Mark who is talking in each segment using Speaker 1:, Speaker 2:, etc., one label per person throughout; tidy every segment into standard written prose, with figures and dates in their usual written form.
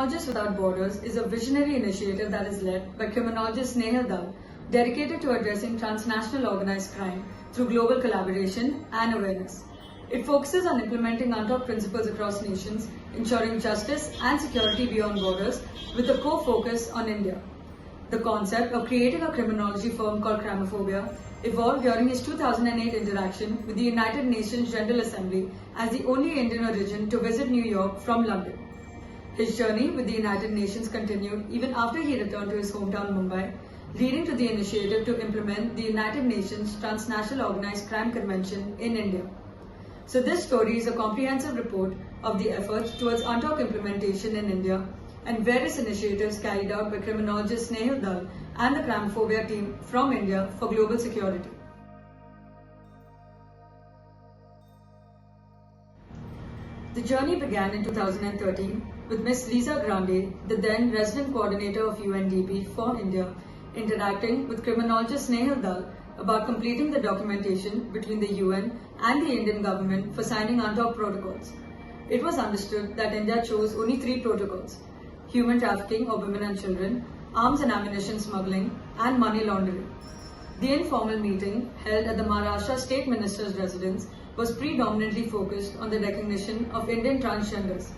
Speaker 1: Criminologists Without Borders is a visionary initiative that is led by Criminologist Snehil Dhall, dedicated to addressing transnational organized crime through global collaboration and awareness. It focuses on implementing UNTOC principles across nations, ensuring justice and security beyond borders, with a core focus on India. The concept of creating a criminology firm called Crimeophobia evolved during his 2008 interaction with the United Nations General Assembly as the only Indian origin to visit New York from London. His journey with the United Nations continued even after he returned to his hometown Mumbai, leading to the initiative to implement the United Nations Transnational Organized Crime Convention in India. So this story is a comprehensive report of the efforts towards UNTOC implementation in India and various initiatives carried out by criminologist Snehil Dhall and the Crimeophobia team from India for global security. The journey began in 2013 with Ms. Lisa Grande, the then resident coordinator of UNDP for India, interacting with criminologist Snehil Dhall about completing the documentation between the UN and the Indian government for signing UNTOC protocols. It was understood that India chose only 3 protocols: human trafficking of women and children, arms and ammunition smuggling, and money laundering. The informal meeting held at the Maharashtra State Minister's residence was predominantly focused on the recognition of Indian transgenders.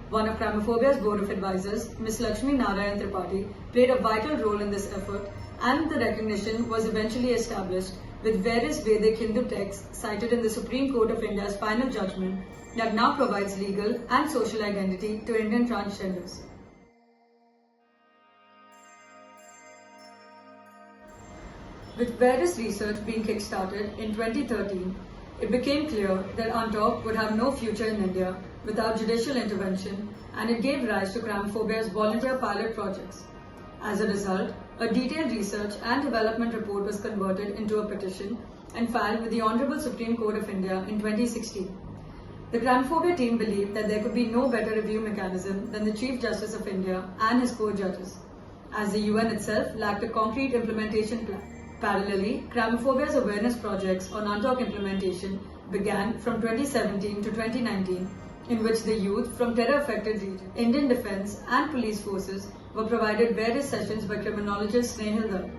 Speaker 1: One of Crimephobia's board of advisors, Ms. Lakshmi Narayan Tripathi, played a vital role in this effort, and the recognition was eventually established with various Vedic Hindu texts cited in the Supreme Court of India's final judgment that now provides legal and social identity to Indian transgenders. With various research being kick-started in 2013, it became clear that UNTOC would have no future in India without judicial intervention, and it gave rise to Crimephobia's volunteer pilot projects. As a result, a detailed research and development report was converted into a petition and filed with the Honorable Supreme Court of India in 2016. The Crimeophobia team believed that there could be no better review mechanism than the Chief Justice of India and his co-judges, as the UN itself lacked a concrete implementation plan. Parallelly, Crimephobia's awareness projects on UNTOC implementation began from 2017 to 2019, in which the youth from terror-affected regions, Indian defence and police forces were provided various sessions by criminologist Snehil Dhall.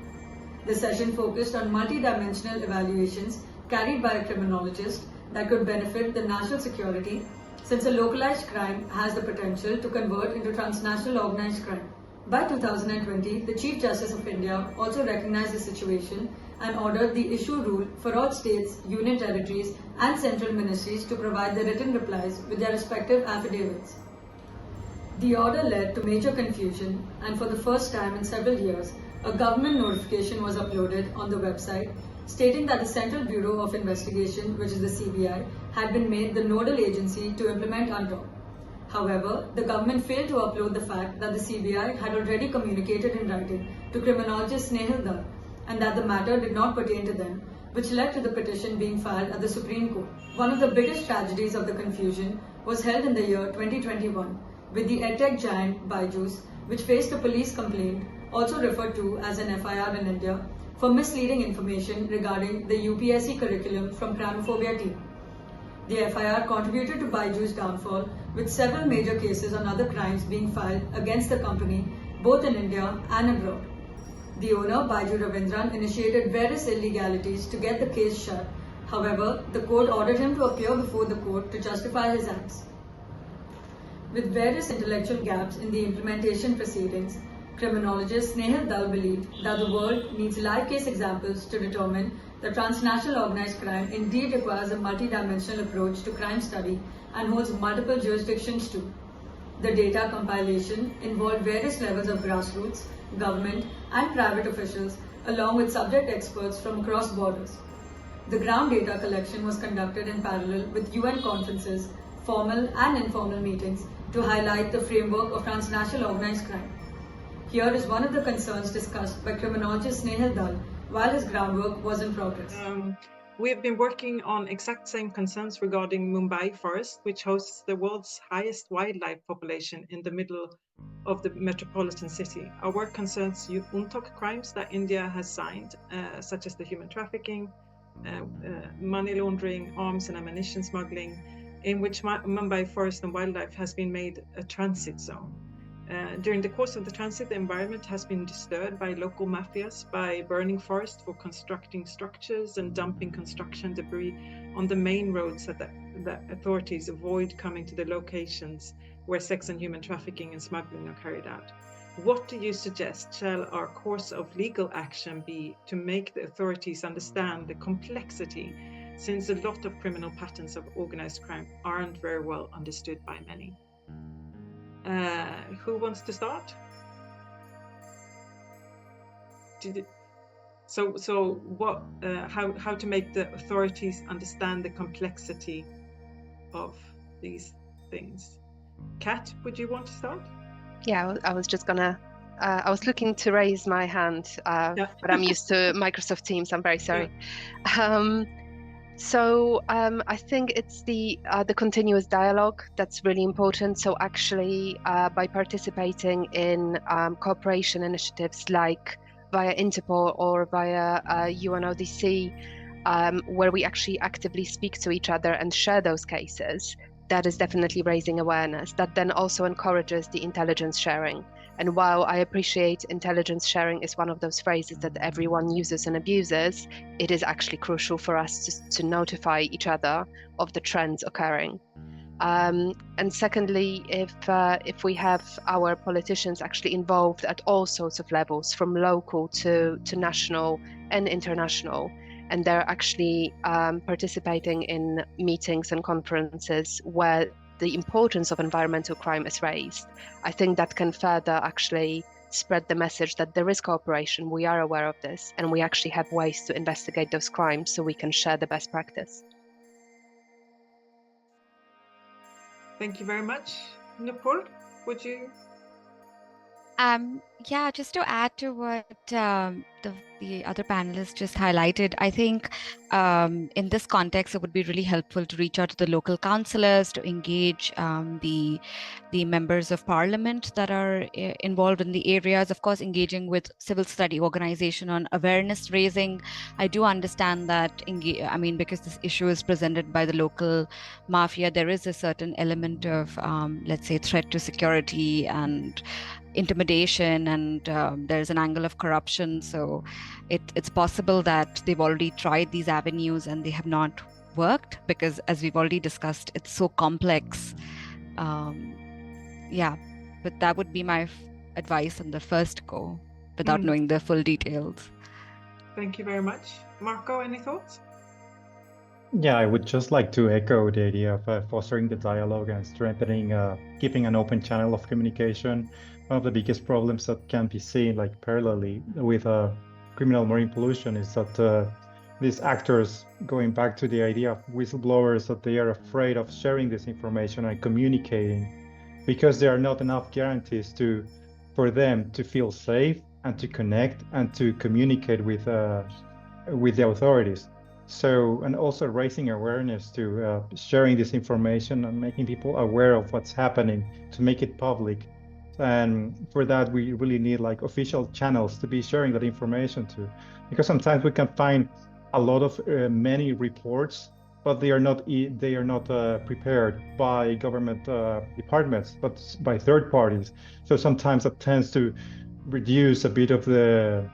Speaker 1: The session focused on multi-dimensional evaluations carried by a criminologist that could benefit the national security, since a localized crime has the potential to convert into transnational organized crime. By 2020, the Chief Justice of India also recognized the situation and ordered the issue rule for all states, union territories and central ministries to provide the written replies with their respective affidavits. The order led to major confusion, and for the first time in several years, a government notification was uploaded on the website stating that the Central Bureau of Investigation, which is the CBI, had been made the nodal agency to implement UNTOC. However, the government failed to upload the fact that the CBI had already communicated in writing to criminologist Snehil Dhall and that the matter did not pertain to them, which led to the petition being filed at the Supreme Court. One of the biggest tragedies of the confusion was held in the year 2021 with the edtech giant Byju's, which faced a police complaint, also referred to as an FIR in India, for misleading information regarding the UPSC curriculum from Crimeophobia team. The FIR contributed to Byju's downfall, with several major cases on other crimes being filed against the company, both in India and abroad. The owner, Byju Ravindran, initiated various illegalities to get the case shut. However, the court ordered him to appear before the court to justify his acts. With various intellectual gaps in the implementation proceedings, criminologist Snehil Dhall believed that the world needs live case examples to determine that transnational organized crime indeed requires a multi-dimensional approach to crime study and holds multiple jurisdictions too. The data compilation involved various levels of grassroots, government and private officials, along with subject experts from across borders. The ground data collection was conducted in parallel with UN conferences, formal and informal meetings to highlight the framework of transnational organized crime. Here is one of the concerns discussed by criminologist Snehil Dhall while his groundwork was in progress.
Speaker 2: We have been working on exact same concerns regarding Mumbai forest, which hosts the world's highest wildlife population in the middle of the metropolitan city. Our work concerns UNTOC crimes that India has signed, such as the human trafficking, money laundering, arms and ammunition smuggling, in which Mumbai Forest and Wildlife has been made a transit zone. During the course of the transit, the environment has been disturbed by local mafias by burning forest for constructing structures and dumping construction debris on the main roads that the authorities avoid coming to the locations where sex and human trafficking and smuggling are carried out. What do you suggest shall our course of legal action be to make the authorities understand the complexity, since a lot of criminal patterns of organized crime aren't very well understood by many? Who wants to start? How to make the authorities understand the complexity of these things? Kat, would you want to start?
Speaker 3: Yeah, I was just gonna. I was looking to raise my hand, but I'm used to Microsoft Teams. I'm very sorry. Yeah. I think it's the continuous dialogue that's really important. So actually, by participating in cooperation initiatives like via Interpol or via UNODC, where we actually actively speak to each other and share those cases, that is definitely raising awareness. That then also encourages the intelligence sharing. And while I appreciate intelligence sharing is one of those phrases that everyone uses and abuses, it is actually crucial for us to notify each other of the trends occurring. And secondly, if we have our politicians actually involved at all sorts of levels, from local to national and international, and they're actually participating in meetings and conferences where the importance of environmental crime is raised, I think that can further actually spread the message that there is cooperation, we are aware of this, and we actually have ways to investigate those crimes so we can share the best practice.
Speaker 2: Thank you very much. Nupur, would you?
Speaker 4: Yeah, just to add to what the other panelists just highlighted, I think in this context, it would be really helpful to reach out to the local councillors, to engage the members of parliament that are involved in the areas. Of course, engaging with civil society organization on awareness raising. I do understand that, because this issue is presented by the local mafia, there is a certain element of, let's say, threat to security and intimidation, and there's an angle of corruption. So it's possible that they've already tried these avenues and they have not worked, because as we've already discussed, it's so complex. But that would be my advice on the first go, without knowing the full details.
Speaker 2: Thank you very much. Marco, any thoughts?
Speaker 5: Yeah, I would just like to echo the idea of fostering the dialogue and strengthening, keeping an open channel of communication. One of the biggest problems that can be seen, like parallelly with criminal marine pollution, is that these actors, going back to the idea of whistleblowers, that they are afraid of sharing this information and communicating, because there are not enough guarantees for them to feel safe and to connect and to communicate with the authorities. So, and also raising awareness to sharing this information and making people aware of what's happening, to make it public. And for that, we really need like official channels to be sharing that information to, because sometimes we can find a lot of many reports, but they are not prepared by government departments, but by third parties. So sometimes that tends to reduce a bit of the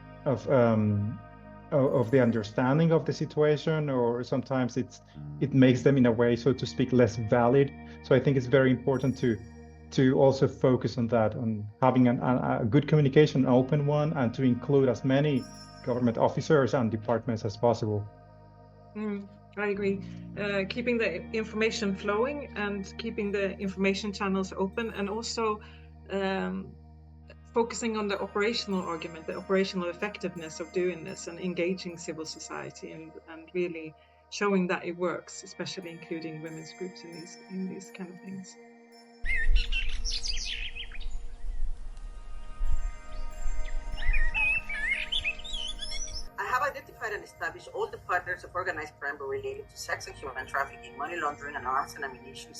Speaker 5: understanding of the situation, or sometimes it makes them, in a way, so to speak, less valid. So I think it's very important to also focus on that, on having a good communication, an open one, and to include as many government officers and departments as possible.
Speaker 2: I agree. Keeping the information flowing and keeping the information channels open, and also focusing on the operational argument, the operational effectiveness of doing this, and engaging civil society and really showing that it works, especially including women's groups in these kind of things.
Speaker 6: I have identified and established all the patterns of organized crime related to sex and human trafficking, money laundering, and arms and ammunition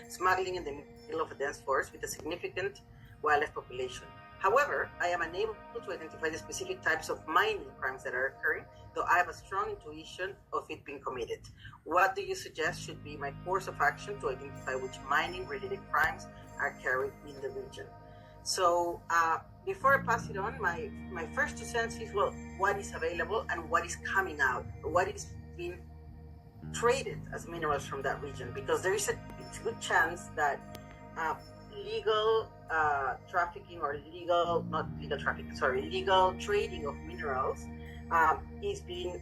Speaker 6: smuggling in the middle of a dense forest with a significant wildlife population. However, I am unable to identify the specific types of mining crimes that are occurring, though I have a strong intuition of it being committed. What do you suggest should be my course of action to identify which mining-related crimes are carried in the region? So before I pass it on, my first 2 cents is, well, what is available and what is coming out, what is being traded as minerals from that region, because there is a good chance that legal trafficking or legal trading of minerals is being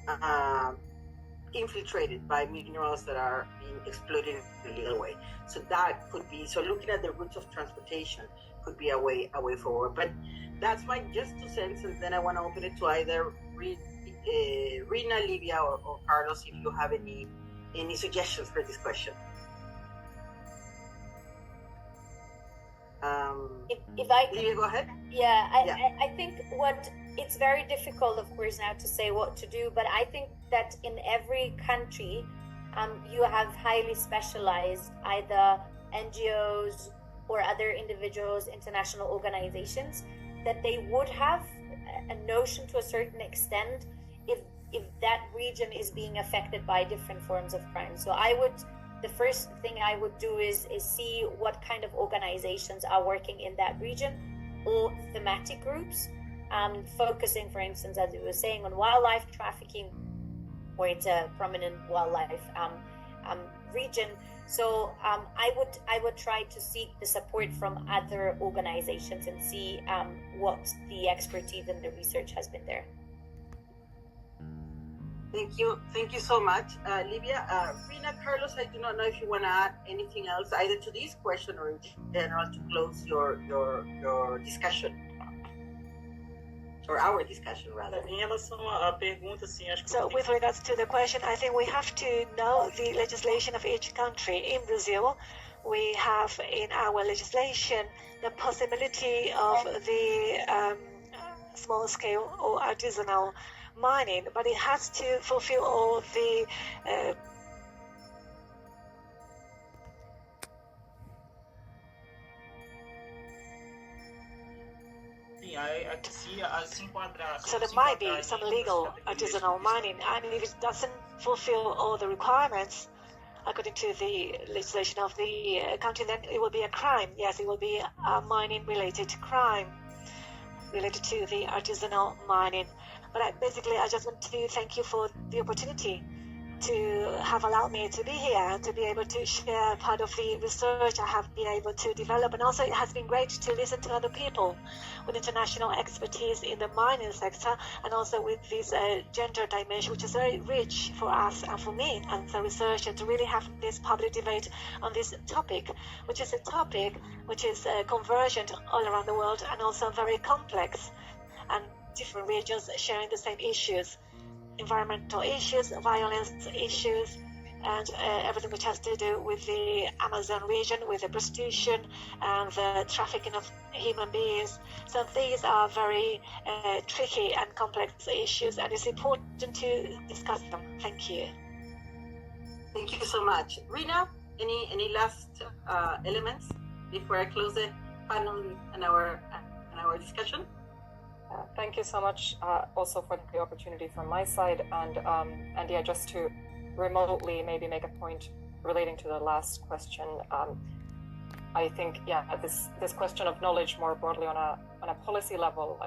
Speaker 6: infiltrated by minerals that are being exploited in a legal way. So that could be, so looking at the routes of transportation could be a way forward. But that's my just 2 cents, and then I want to open it to either Rina, Livia, or Carlos, if you have any suggestions for this question.
Speaker 7: If I
Speaker 6: Livia, go ahead.
Speaker 7: Yeah, I think it's very difficult, of course, now to say what to do, but I think that in every country, you have highly specialized either NGOs or other individuals, international organizations, that they would have a notion to a certain extent if that region is being affected by different forms of crime. So the first thing I would do is see what kind of organizations are working in that region, or thematic groups, focusing, for instance, as you were saying, on wildlife trafficking, where it's a prominent wildlife region. So I would try to seek the support from other organizations and see what the expertise and the research has been there.
Speaker 6: Thank you so much, Livia. Rina, Carlos, I do not know if you want to add anything else, either to this question or in general, to close your discussion, or our discussion rather.
Speaker 8: So with regards to the question, I think we have to know the legislation of each country. In Brazil, we have in our legislation the possibility of the small scale or artisanal mining, but it has to fulfill all the so there might be some legal artisanal mining, and if it doesn't fulfill all the requirements according to the legislation of the country, then it will be a crime. Yes, it will be a mining related crime related to the artisanal mining. But I just want to thank you for the opportunity to have allowed me to be here, to be able to share part of the research I have been able to develop. And also it has been great to listen to other people with international expertise in the mining sector, and also with this gender dimension, which is very rich for us and for me as a researcher, to really have this public debate on this topic, which is a topic which is convergent all around the world and also very complex, and different regions sharing the same issues, environmental issues, violence issues, and everything which has to do with the Amazon region, with the prostitution and the trafficking of human beings. So these are very tricky and complex issues, and it's important to discuss them. Thank you.
Speaker 6: Thank you so much. Rina, any last elements before I close the panel and our discussion?
Speaker 9: Thank you so much also for the opportunity from my side, and yeah, just to remotely maybe make a point relating to the last question. I think this question of knowledge more broadly on a policy level,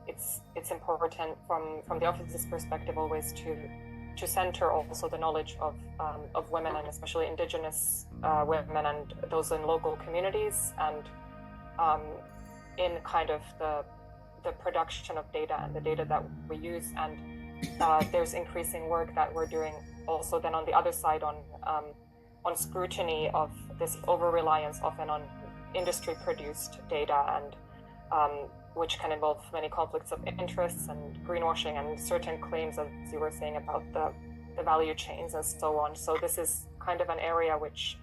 Speaker 9: it's important from the office's perspective always to center also the knowledge of women, and especially indigenous women and those in local communities, and in kind of the production of data and the data that we use. And there's increasing work that we're doing also then on the other side on scrutiny of this over-reliance often on industry-produced data, and which can involve many conflicts of interests and greenwashing and certain claims, as you were saying, about the value chains and so on. So this is kind of an area which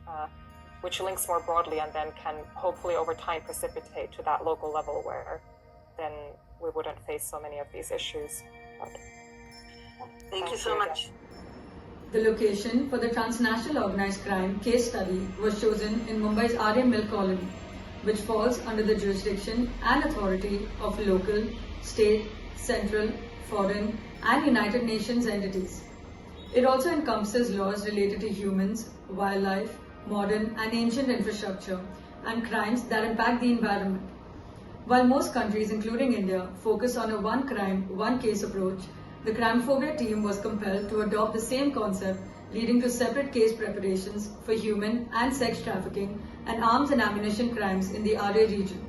Speaker 9: links more broadly, and then can hopefully over time precipitate to that local level where then we wouldn't face so many of these issues.
Speaker 6: Thank you so much.
Speaker 1: The location for the Transnational Organized Crime case study was chosen in Mumbai's Aarey mill colony, which falls under the jurisdiction and authority of local, state, central, foreign, and United Nations entities. It also encompasses laws related to humans, wildlife, modern and ancient infrastructure, and crimes that impact the environment. While most countries, including India, focus on a one crime, one case approach, the Crimeophobia team was compelled to adopt the same concept, leading to separate case preparations for human and sex trafficking and arms and ammunition crimes in the Aarey region.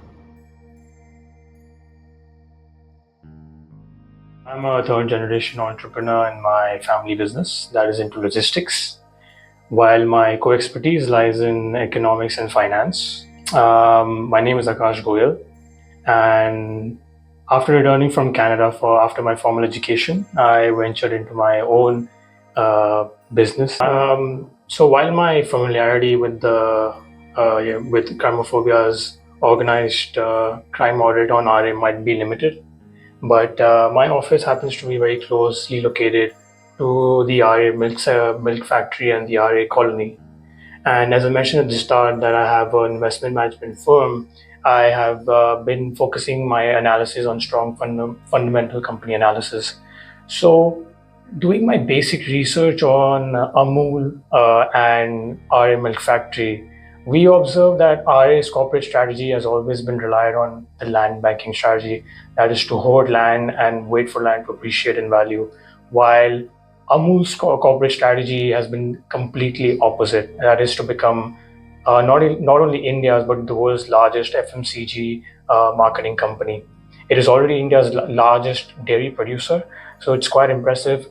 Speaker 10: I'm a third-generation entrepreneur in my family business that is into logistics, while my co-expertise lies in economics and finance. My name is Akash Goyal, and after returning from Canada after my formal education, I ventured into my own business. So while my familiarity with Crimeophobia's organized crime audit on Aarey might be limited, but my office happens to be very closely located to the Aarey milk factory and the Aarey colony. And as I mentioned at the start that I have an investment management firm, I have been focusing my analysis on strong fundamental company analysis. So doing my basic research on Amul and Aarey milk factory, we observe that Aarey's corporate strategy has always been relied on the land banking strategy, that is to hoard land and wait for land to appreciate in value, while Amul's corporate strategy has been completely opposite, that is to become not only India's but the world's largest FMCG marketing company. It is already India's largest dairy producer, so it's quite impressive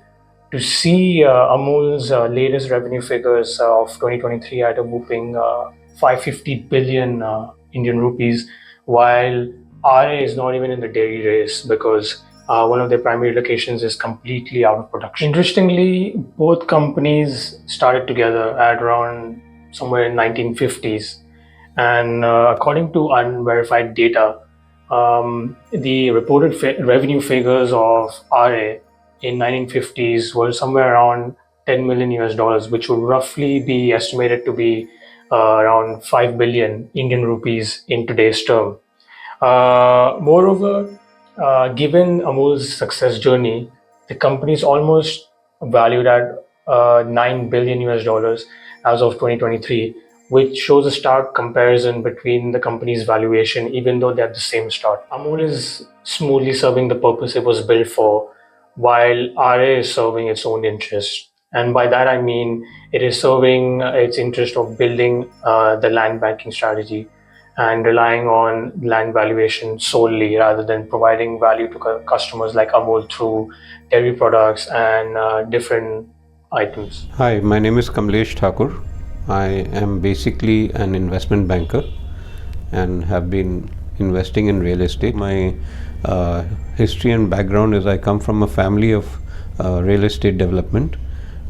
Speaker 10: to see Amul's latest revenue figures of 2023 at a whooping 550 billion Indian rupees, while Aarey is not even in the dairy race because one of their primary locations is completely out of production. Interestingly, both companies started together at around somewhere in 1950s, and according to unverified data, the reported revenue figures of Aarey in 1950s were somewhere around $10 million US, which would roughly be estimated to be around 5 billion Indian rupees in today's term. Moreover, given Amul's success journey, the company is almost valued at $9 billion US as of 2023, which shows a stark comparison between the company's valuation, even though they have the same start. Amul is smoothly serving the purpose it was built for, while Aarey is serving its own interest. And by that I mean it is serving its interest of building the land banking strategy and relying on land valuation solely rather than providing value to customers like Amul through dairy products and different items.
Speaker 11: Hi, my name is Kamlesh Thakur. I am basically an investment banker and have been investing in real estate. My history and background is I come from a family of real estate development,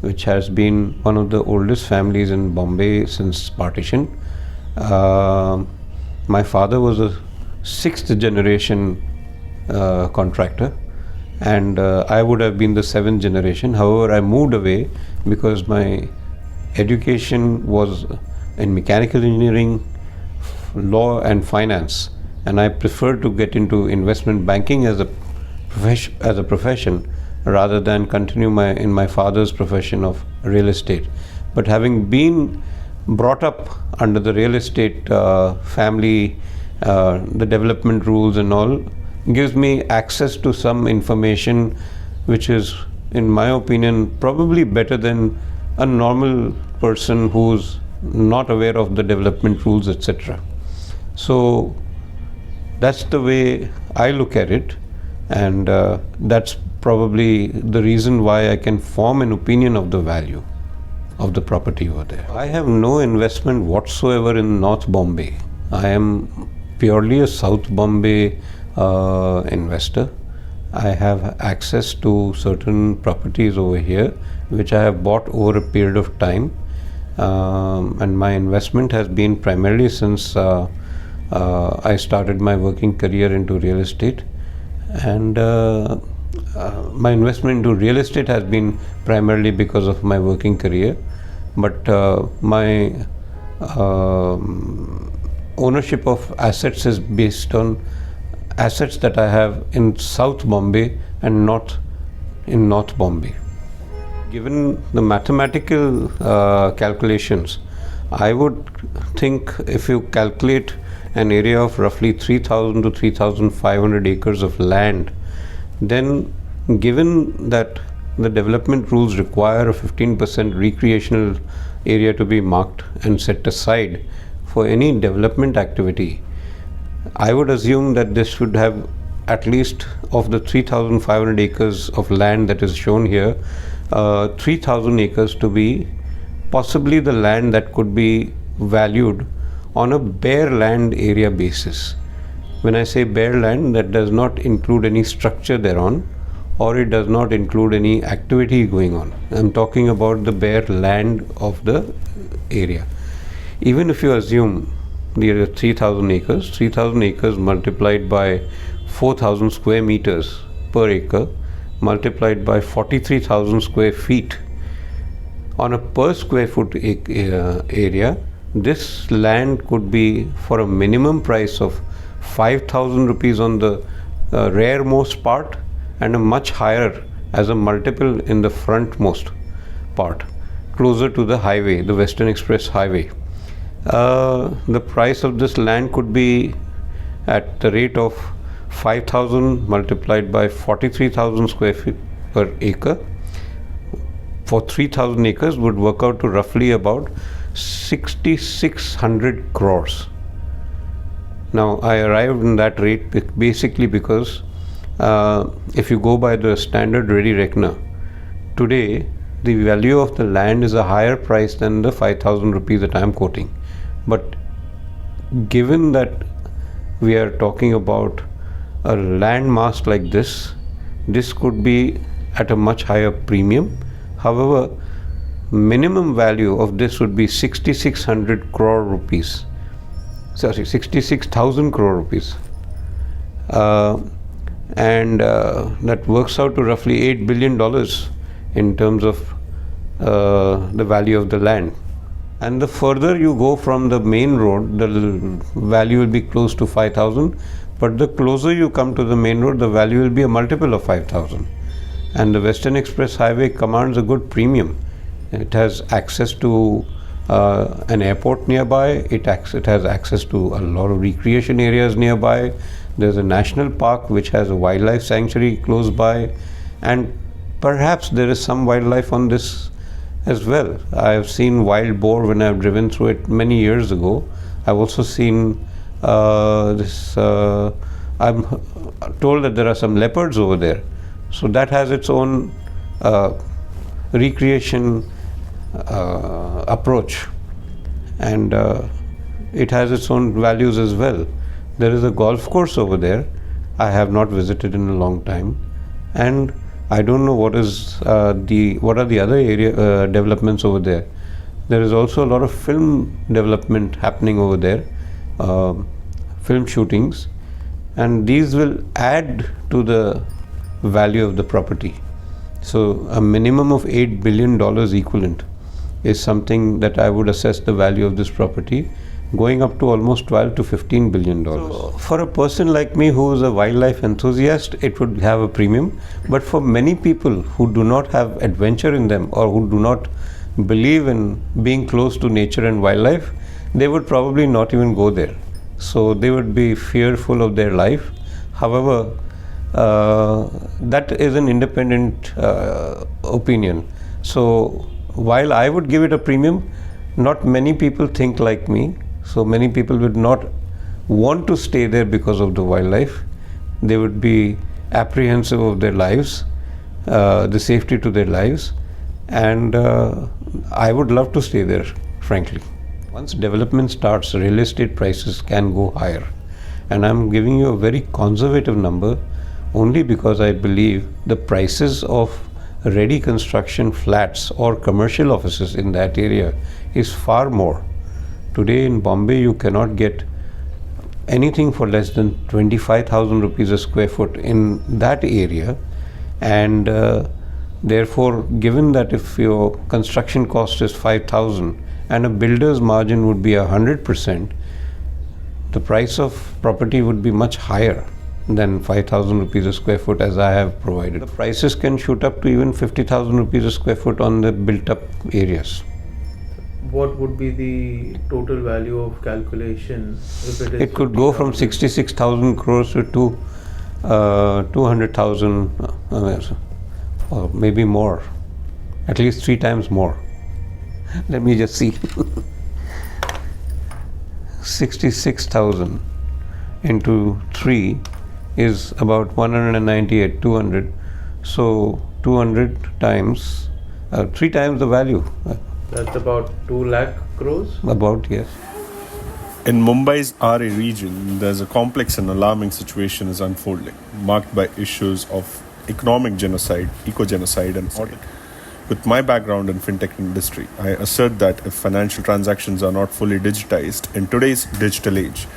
Speaker 11: which has been one of the oldest families in Bombay since partition. My father was a sixth generation contractor, and I would have been the seventh generation. However, I moved away because my education was in mechanical engineering, law and finance, and I preferred to get into investment banking as a profession rather than continue in my father's profession of real estate. But having been brought up under the real estate family, the development rules and all gives me access to some information which is, in my opinion, probably better than a normal person who's not aware of the development rules, etc. So that's the way I look at it, and that's probably the reason why I can form an opinion of the value of the property over there. I have no investment whatsoever in North Bombay. I am purely a South Bombay investor. I have access to certain properties over here which I have bought over a period of time, and my investment has been primarily since I started my working career into real estate, and my investment into real estate has been primarily because of my working career, but my ownership of assets is based on assets that I have in South Bombay and not in North Bombay. Given the mathematical calculations, I would think if you calculate an area of roughly 3,000 to 3,500 acres of land, then given that the development rules require a 15% recreational area to be marked and set aside for any development activity, I would assume that this should have at least of the 3,500 acres of land that is shown here, 3,000 acres to be possibly the land that could be valued on a bare land area basis. When I say bare land, that does not include any structure thereon, or it does not include any activity going on. I'm talking about the bare land of the area. Even if you assume the 3,000 acres multiplied by 4,000 square meters per acre multiplied by 43,000 square feet on a per square foot area, this land could be for a minimum price of 5,000 rupees on the rearmost part and a much higher as a multiple in the frontmost part, closer to the highway, the Western Express Highway. The price of this land could be at the rate of 5,000 multiplied by 43,000 square feet per acre. For 3,000 acres would work out to roughly about 6,600 crores. Now I arrived in that rate basically because if you go by the standard ready reckoner, today the value of the land is a higher price than the 5,000 rupees that I am quoting. But given that we are talking about a land mass like this could be at a much higher premium. However, minimum value of this would be 6,600 crore rupees. Sorry, 66,000 crore rupees. And that works out to roughly $8 billion in terms of the value of the land. And the further you go from the main road, the value will be close to 5,000. But the closer you come to the main road, the value will be a multiple of 5,000. And the Western Express Highway commands a good premium. It has access to an airport nearby. It has access to a lot of recreation areas nearby. There's a national park which has a wildlife sanctuary close by. And perhaps there is some wildlife on this as well. I have seen wild boar when I've driven through it many years ago. I've also seen I'm told that there are some leopards over there. So that has its own recreation approach, and it has its own values as well. There is a golf course over there. I have not visited in a long time, and I don't know what are the other area developments over there. There is also a lot of film development happening over there, film shootings, and these will add to the value of the property. So a minimum of $8 billion equivalent is something that I would assess the value of this property, going up to almost $12 to $15 billion. So for a person like me who is a wildlife enthusiast, it would have a premium. But for many people who do not have adventure in them, or who do not believe in being close to nature and wildlife, they would probably not even go there. So they would be fearful of their life. However, that is an independent opinion. So while I would give it a premium, not many people think like me. So many people would not want to stay there because of the wildlife. They would be apprehensive of their lives, the safety to their lives, and I would love to stay there, frankly. Once development starts, real estate prices can go higher, and I'm giving you a very conservative number only because I believe the prices of ready construction flats or commercial offices in that area is far more. Today in Bombay you cannot get anything for less than 25,000 rupees a square foot in that area, and therefore, given that if your construction cost is 5,000 and a builder's margin would be 100%, the price of property would be much higher than 5,000 rupees a square foot as I have provided. The prices can shoot up to even 50,000 rupees a square foot on the built up areas.
Speaker 12: what would be the total value of calculation if it is?
Speaker 11: It could go from 66,000 crores to 200,000 or maybe more, at least 3 times more. Let me just see. 66,000 into 3 is about 198, 200. So 200 times, 3 times the value.
Speaker 12: That's about 2 lakh crores?
Speaker 11: About, yes.
Speaker 13: In Mumbai's Aarey region, there's a complex and alarming situation is unfolding, marked by issues of economic genocide, eco-genocide and audit. With my background in fintech industry, I assert that if financial transactions are not fully digitized in today's digital age,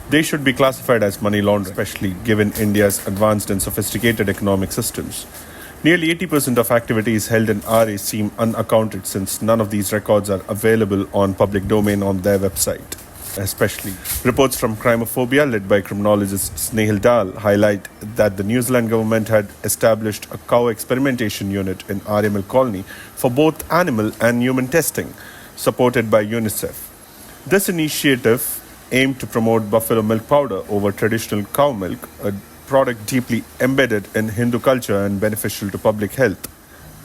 Speaker 13: they should be classified as money laundering, especially given India's advanced and sophisticated economic systems. Nearly 80% of activities held in Aarey seem unaccounted since none of these records are available on public domain on their website. Especially, reports from Crimeophobia, led by Criminologist Snehil Dhall, highlight that the New Zealand government had established a cow experimentation unit in Aarey Milk Colony for both animal and human testing, supported by UNICEF. This initiative aimed to promote buffalo milk powder over traditional cow milk, a product deeply embedded in Hindu culture and beneficial to public health.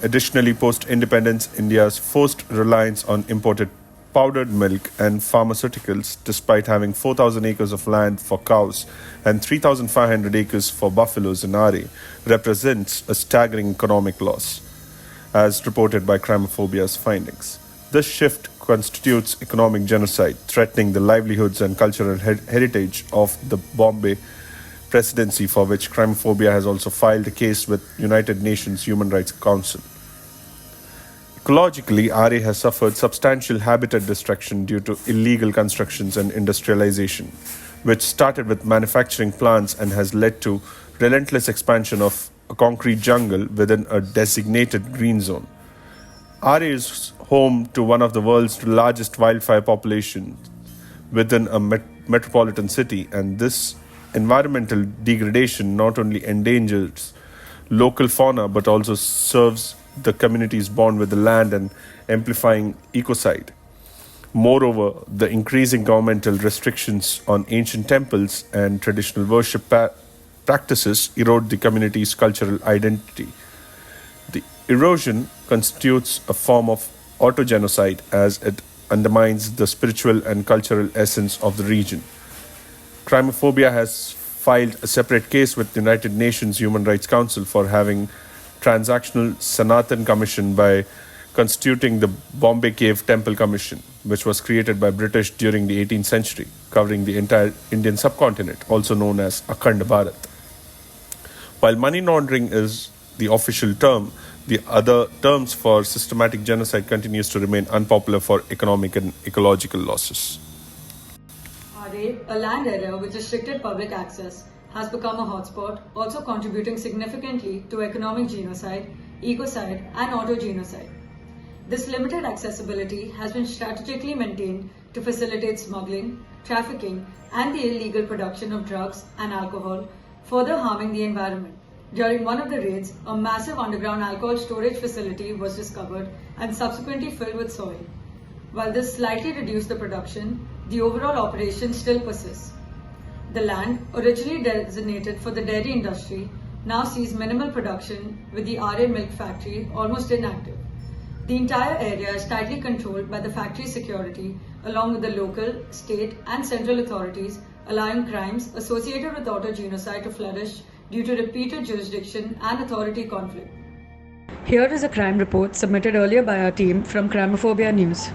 Speaker 13: Additionally, post-independence, India's forced reliance on imported powdered milk and pharmaceuticals, despite having 4,000 acres of land for cows and 3,500 acres for buffaloes in Aarey, represents a staggering economic loss, as reported by Crimephobia's findings. This shift constitutes economic genocide, threatening the livelihoods and cultural heritage of the Bombay presidency, for which Crimeophobia has also filed a case with United Nations Human Rights Council. Ecologically, Aarey has suffered substantial habitat destruction due to illegal constructions and industrialization, which started with manufacturing plants and has led to relentless expansion of a concrete jungle within a designated green zone. Aarey is home to one of the world's largest wildfire populations within a metropolitan city, and this environmental degradation not only endangers local fauna but also serves the community's bond with the land and amplifying ecocide. Moreover, the increasing governmental restrictions on ancient temples and traditional worship practices erode the community's cultural identity. The erosion constitutes a form of autogenocide as it undermines the spiritual and cultural essence of the region. Crimeophobia has filed a separate case with the United Nations Human Rights Council for having transactional Sanatan Commission by constituting the Bombay Cave Temple Commission, which was created by British during the 18th century, covering the entire Indian subcontinent, also known as Akhand Bharat. While money laundering is the official term, the other terms for systematic genocide continues to remain unpopular for economic and ecological losses.
Speaker 1: Aarey, a land area with restricted public access, has become a hotspot, also contributing significantly to economic genocide, ecocide, and autogenocide. This limited accessibility has been strategically maintained to facilitate smuggling, trafficking, and the illegal production of drugs and alcohol, further harming the environment. During one of the raids, a massive underground alcohol storage facility was discovered and subsequently filled with soil. While this slightly reduced the production, the overall operation still persists. The land, originally designated for the dairy industry, now sees minimal production, with the Aarey milk factory almost inactive. The entire area is tightly controlled by the factory security, along with the local, state, and central authorities, allowing crimes associated with autogenocide to flourish due to repeated jurisdiction and authority conflict. Here is a crime report submitted earlier by our team from Crimeophobia News.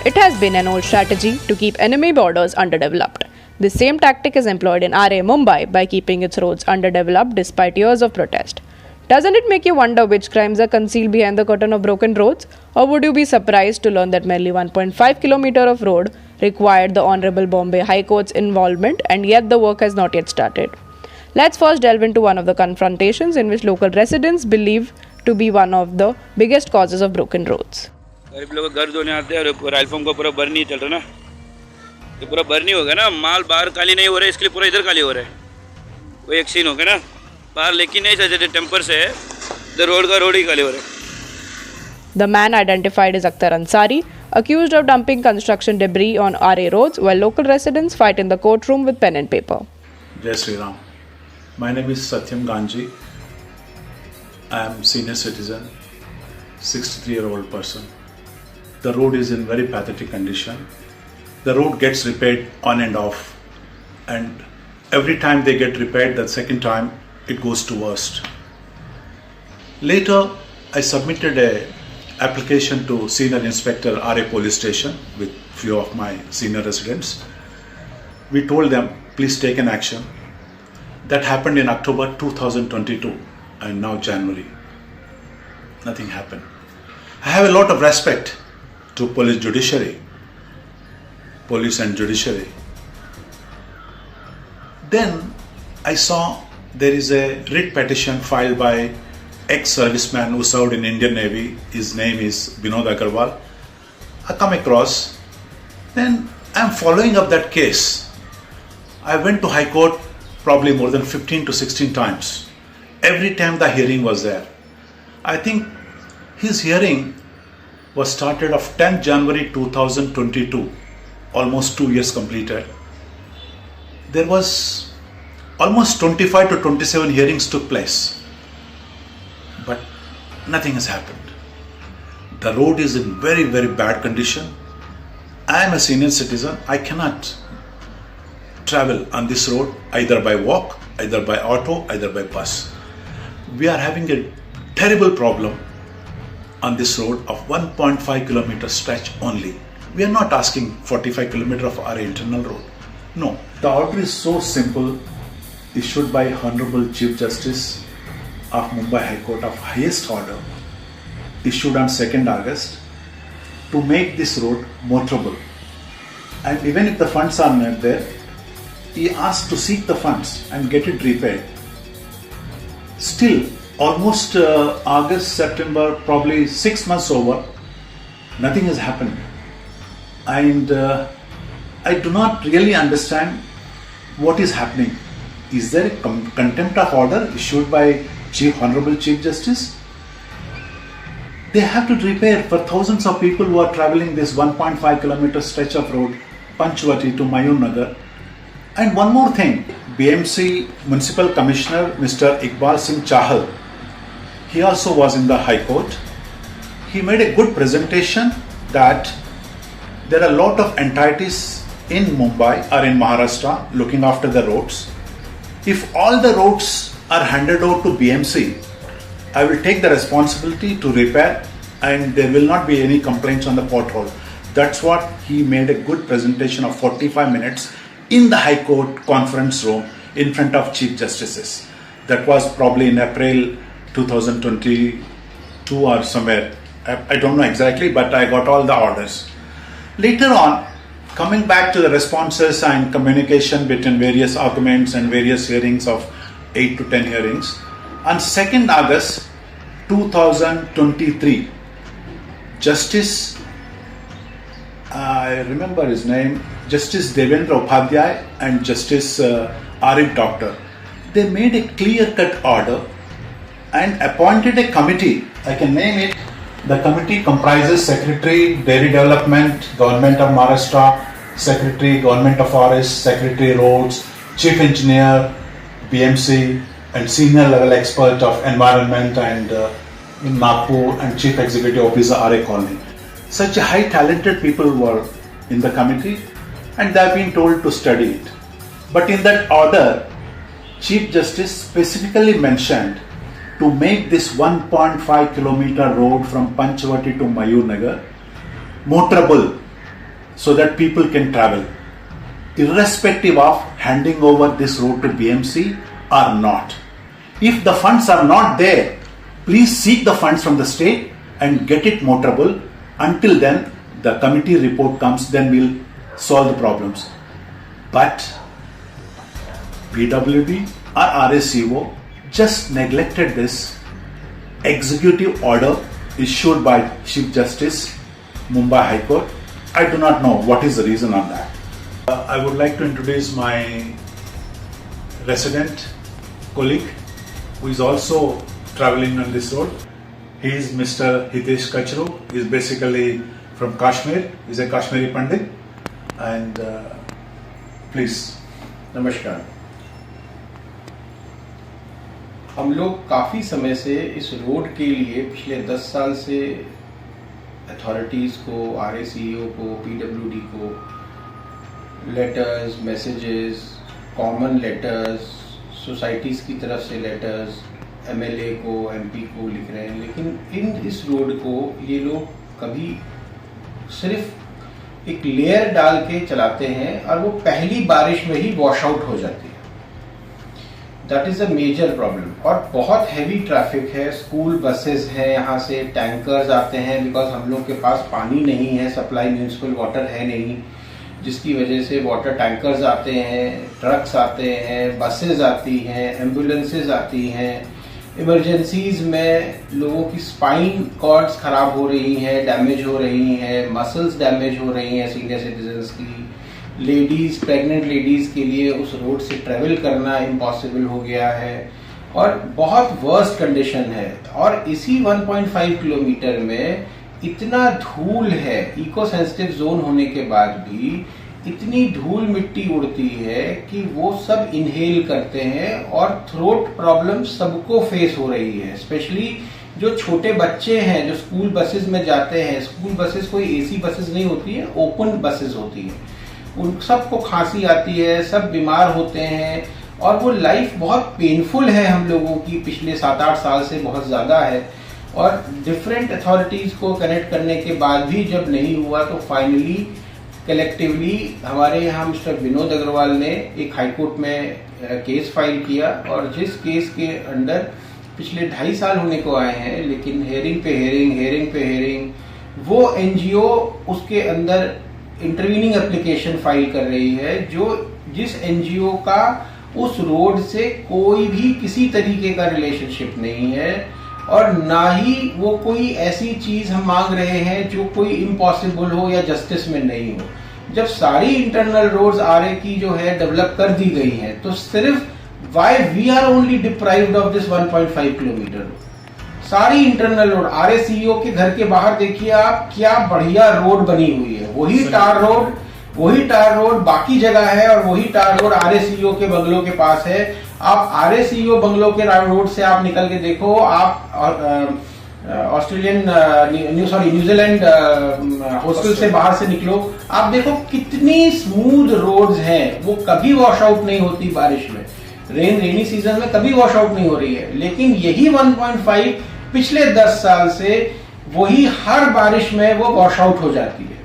Speaker 14: It has been an old strategy to keep enemy borders underdeveloped. The same tactic is employed in Aarey, Mumbai by keeping its roads underdeveloped despite years of protest. Doesn't it make you wonder which crimes are concealed behind the curtain of broken roads? Or would you be surprised to learn that merely 1.5 kilometer of road required the Honorable Bombay High Court's involvement, and yet the work has not yet started? Let's first delve into one of the confrontations in which local residents believe to be one of the biggest causes of broken roads.
Speaker 15: गरीब लोग घर धोने आते हैं और राइल form का पूरा burn नहीं चल रहा ना, ये पूरा बर्न नहीं होगा ना, माल बाहर खाली नहीं हो रहा है, इसके लिए पूरा इधर खाली हो रहा है, वो एक सीन होगा ना, बाहर लेकिन नहीं सकते थे टेम्पर से तो रोड का रोड ही खाली हो रहा है.
Speaker 14: The man identified as Akhtar Ansari, accused of dumping construction debris on Aarey roads while local residents fight in the courtroom with pen and paper.
Speaker 16: Jai Sri Ram. My name is Satyam Ganji. I am senior citizen, 63-year-old person. The road is in very pathetic condition. The road gets repaired on and off, and every time they get repaired, the second time it goes to worst. Later, I submitted a application to Senior Inspector Aarey Police Station with few of my senior residents. We told them, please take an action. That happened in October 2022 and now January. Nothing happened. I have a lot of respect to police and judiciary. Then I saw there is a writ petition filed by ex-serviceman who served in Indian Navy. His name is Vinod Agarwal. I come across, then I'm following up that case. I went to High Court probably more than 15 to 16 times. Every time the hearing was there. I think his hearing was started of 10th January 2022, almost 2 years completed. There was almost 25 to 27 hearings took place. But nothing has happened. The road is in very, very bad condition. I am a senior citizen. I cannot travel on this road either by walk, either by auto, either by bus. We are having a terrible problem on this road of 1.5 kilometer stretch only. We are not asking 45 kilometer of our internal road. No. The order is so simple, issued by Honorable Chief Justice of Mumbai High Court of highest order, issued on 2nd August, to make this road motorable. And even if the funds are not there, he asked to seek the funds and get it repaired. Still, almost August, September, probably 6 months over, nothing has happened. And I do not really understand what is happening. Is there a contempt of order issued by Honorable Chief Justice? They have to repair for thousands of people who are traveling this 1.5 kilometer stretch of road, Panchwati to Mayur Nagar. And one more thing, BMC Municipal Commissioner Mr. Iqbal Singh Chahal, he also was in the High Court. He made a good presentation that there are a lot of entities in Mumbai or in Maharashtra looking after the roads. If all the roads are handed over to BMC, I will take the responsibility to repair and there will not be any complaints on the pothole. That's what he made a good presentation of 45 minutes in the High Court conference room in front of Chief Justices. That was probably in April 2022 or somewhere. I don't know exactly, but I got all the orders. Later on, coming back to the responses and communication between various arguments and various hearings of 8 to 10 hearings, on 2nd August 2023, Justice, I remember his name, Justice Devendra Upadhyay and Justice Aarey Doctor, they made a clear-cut order and appointed a committee. I can name it. The committee comprises Secretary Dairy Development, Government of Maharashtra, Secretary Government of Forests, Secretary Roads, Chief Engineer, BMC, and senior level expert of environment and in Nagpur, and Chief Executive Officer Aarey Colony. Such high talented people were in the committee and they have been told to study it. But in that order, Chief Justice specifically mentioned to make this 1.5 kilometer road from Panchwati to Mayur Nagar motorable so that people can travel, irrespective of handing over this road to BMC or not. If the funds are not there, please seek the funds from the state and get it motorable. Until then, the committee report comes, then we'll solve the problems. But PWD or RSCO just neglected this executive order issued by Chief Justice, Mumbai High Court. I do not know what is the reason on that. I would like to introduce my resident colleague, who is also traveling on this road. He is Mr. Hitesh Kachru. He is basically from Kashmir. He is a Kashmiri Pandit. And please.
Speaker 17: नमस्कार। हम लोग काफ़ी समय से इस road के लिए पिछले 10 साल से अथॉरिटीज़ को, आरए सीईओ को, पीडब्ल्यूडी को letters, messages, common letters, societies की तरफ से लेटर्स, एमएलए को, एमपी को लिख रहे हैं, लेकिन इस रोड को ये लोग कभी सिर्फ एक लेयर डाल के चलाते हैं और वो पहली बारिश में ही वॉश आउट हो जाती है। That is a major problem. और बहुत हैवी ट्रैफिक है, स्कूल बसेस हैं, यहाँ से टैंकर्स आते हैं, बिकॉज हम लोग के पास पानी नहीं है, सप्लाई म्यूनिसिपल वाटर है नहीं, जिसकी वजह से वाटर टैंकर्स आते हैं, ट्रक्स आते हैं, बसेस आती हैं, एम्बुलेंसेज आती हैं। इमरजेंसीज में लोगों की स्पाइन कॉर्ड्स खराब हो रही हैं, डैमेज हो रही हैं, मसल्स डैमेज हो रही हैं सीनियर सिटीजन्स की। लेडीज, प्रेग्नेंट लेडीज के लिए उस रोड से ट्रेवल करना इम्पॉसिबल हो गया है और बहुत वर्स्ट कंडीशन है। और इसी 1.5 किलोमीटर में इतना धूल है, इको सेंसिटिव जोन होने के बाद भी इतनी धूल मिट्टी उड़ती है कि वो सब इनहेल करते हैं और थ्रोट प्रॉब्लम सबको फेस हो रही है। स्पेशली जो छोटे बच्चे हैं जो स्कूल बसेस में जाते हैं, स्कूल बसेस कोई एसी बसेस नहीं होती है, ओपन बसेस होती है, उन सबको खांसी आती है, सब बीमार होते हैं और वो लाइफ बहुत पेनफुल है हम लोगों की, पिछले 7-8 साल से बहुत ज़्यादा है। और डिफरेंट अथॉरिटीज़ को कनेक्ट करने के बाद भी जब नहीं हुआ तो फाइनली कलेक्टिवली हमारे यहाँ मिस्टर विनोद अग्रवाल ने एक हाईकोर्ट में केस फाइल किया और जिस केस के अंडर पिछले 2.5 साल होने को आए हैं, लेकिन हेयरिंग पे हेयरिंग वो एनजीओ उसके अंदर इंटरवीनिंग एप्लीकेशन फाइल कर रही है, जो जिस एनजीओ का उस रोड से कोई भी किसी तरीके का रिलेशनशिप नहीं है और ना ही वो कोई ऐसी चीज हम मांग रहे हैं जो कोई इम्पॉसिबल हो या जस्टिस में नहीं हो। जब सारी इंटरनल रोड्स आरए की जो है डेवलप कर दी गई हैं, तो सिर्फ why we are only deprived of this 1.5 kilometre. सारी इंटरनल रोड, आरए सीईओ के घर के बाहर देखिए आप, क्या बढ़िया रोड बनी हुई है, वही टार रोड बाकी जगह है और वही टार रोड आरए सीईओ के बंगलों के पास है। आप आरए सीईओ बंगलों के रोड से आप निकल के देखो, आप न्यूजीलैंड हॉस्टल से बाहर से निकलो, आप देखो कितनी स्मूथ रोड्स हैं, वो कभी वॉश आउट नहीं होती बारिश में, रेनी सीजन में कभी वॉश आउट नहीं हो रही है। लेकिन यही 1.5 पिछले 10 साल से वही हर बारिश में वो वॉश आउट हो जाती है,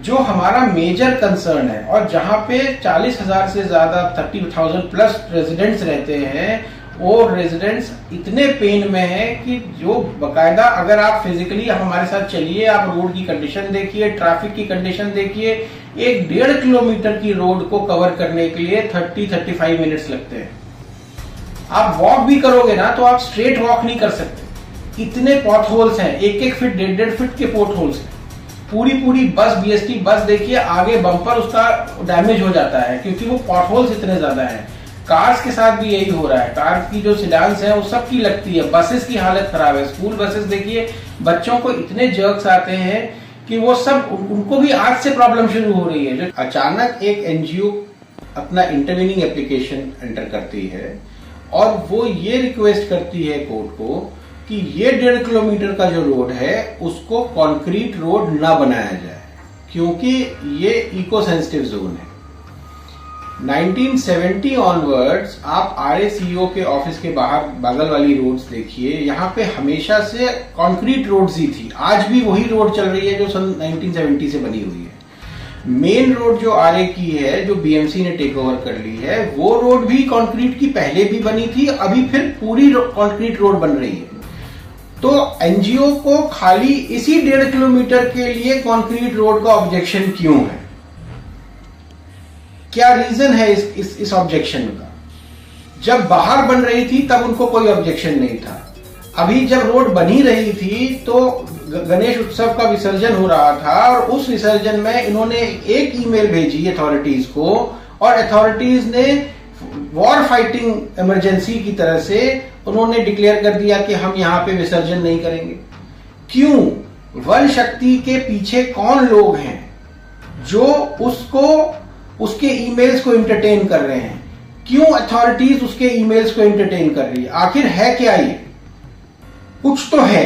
Speaker 17: जो हमारा मेजर कंसर्न है। और जहां पे 40,000 से ज्यादा 30,000 प्लस रेजिडेंट्स रहते हैं, वो रेजिडेंट्स इतने पेन में हैं कि जो बकायदा अगर आप फिजिकली हमारे साथ चलिए, आप रोड की कंडीशन देखिए, ट्रैफिक की कंडीशन देखिए, 1.5 किलोमीटर की रोड को कवर करने के लिए 30-35 मिनट्स लगते हैं। आप वॉक भी करोगे ना तो आप स्ट्रेट वॉक नहीं कर सकते, इतने पॉट होल्स हैं, 1-1 फीट 1.5 फीट के पॉट होल्स हैं। पूरी बस, बीएसटी बस देखिए, आगे बम्पर उसका डैमेज हो जाता है क्योंकि वो पॉट होल्स इतने ज्यादा हैं। कार्स के साथ भी यही हो रहा है, कार्स की जो सिडान्स है वो सबकी लगती है, बसेस की हालत खराब है। स्कूल बसेस देखिए, बच्चों को इतने जर्क्स आते हैं कि वो सब उनको भी आज से प्रॉब्लम शुरू हो रही है। जो अचानक एक एनजीओ अपना इंटरवीनिंग एप्लीकेशन एंटर करती है और वो ये रिक्वेस्ट करती है कोर्ट को कि ये 1.5 किलोमीटर का जो रोड है उसको कंक्रीट रोड ना बनाया जाए क्योंकि ये इको सेंसिटिव जोन है। 1970 ऑनवर्ड्स आप आरए सीईओ के ऑफिस के बाहर बगल वाली रोड्स देखिए, यहाँ पे हमेशा से कंक्रीट रोड्स ही थी, आज भी वही रोड चल रही है जो सन 1970 से बनी हुई है। मेन रोड जो आरए की है, जो बीएमसी ने टेक ओवर कर ली है, वो रोड भी कंक्रीट की पहले भी बनी थी, अभी फिर पूरी कंक्रीट रोड बन रही है। तो एनजीओ को खाली इसी 1.5 किलोमीटर के लिए कंक्रीट रोड का ऑब्जेक्शन क्यों है? क्या रीजन है इस ऑब्जेक्शन का? जब बाहर बन रही थी तब उनको कोई ऑब्जेक्शन नहीं था, अभी जब रोड बनी रही थी तो गणेश उत्सव का विसर्जन हो रहा था और उस विसर्जन में इन्होंने एक ईमेल भेजी अथॉरिटीज को और अथॉरिटीज ने वॉर फाइटिंग इमरजेंसी की तरह से उन्होंने डिक्लेयर कर दिया कि हम यहाँ पे विसर्जन नहीं करेंगे। क्यों? वन शक्ति के पीछे कौन लोग हैं जो उसके ईमेल्स को एंटरटेन कर रहे हैं? क्यों अथॉरिटीज उसके ईमेल्स को एंटरटेन कर रही है? आखिर है क्या ये? कुछ तो है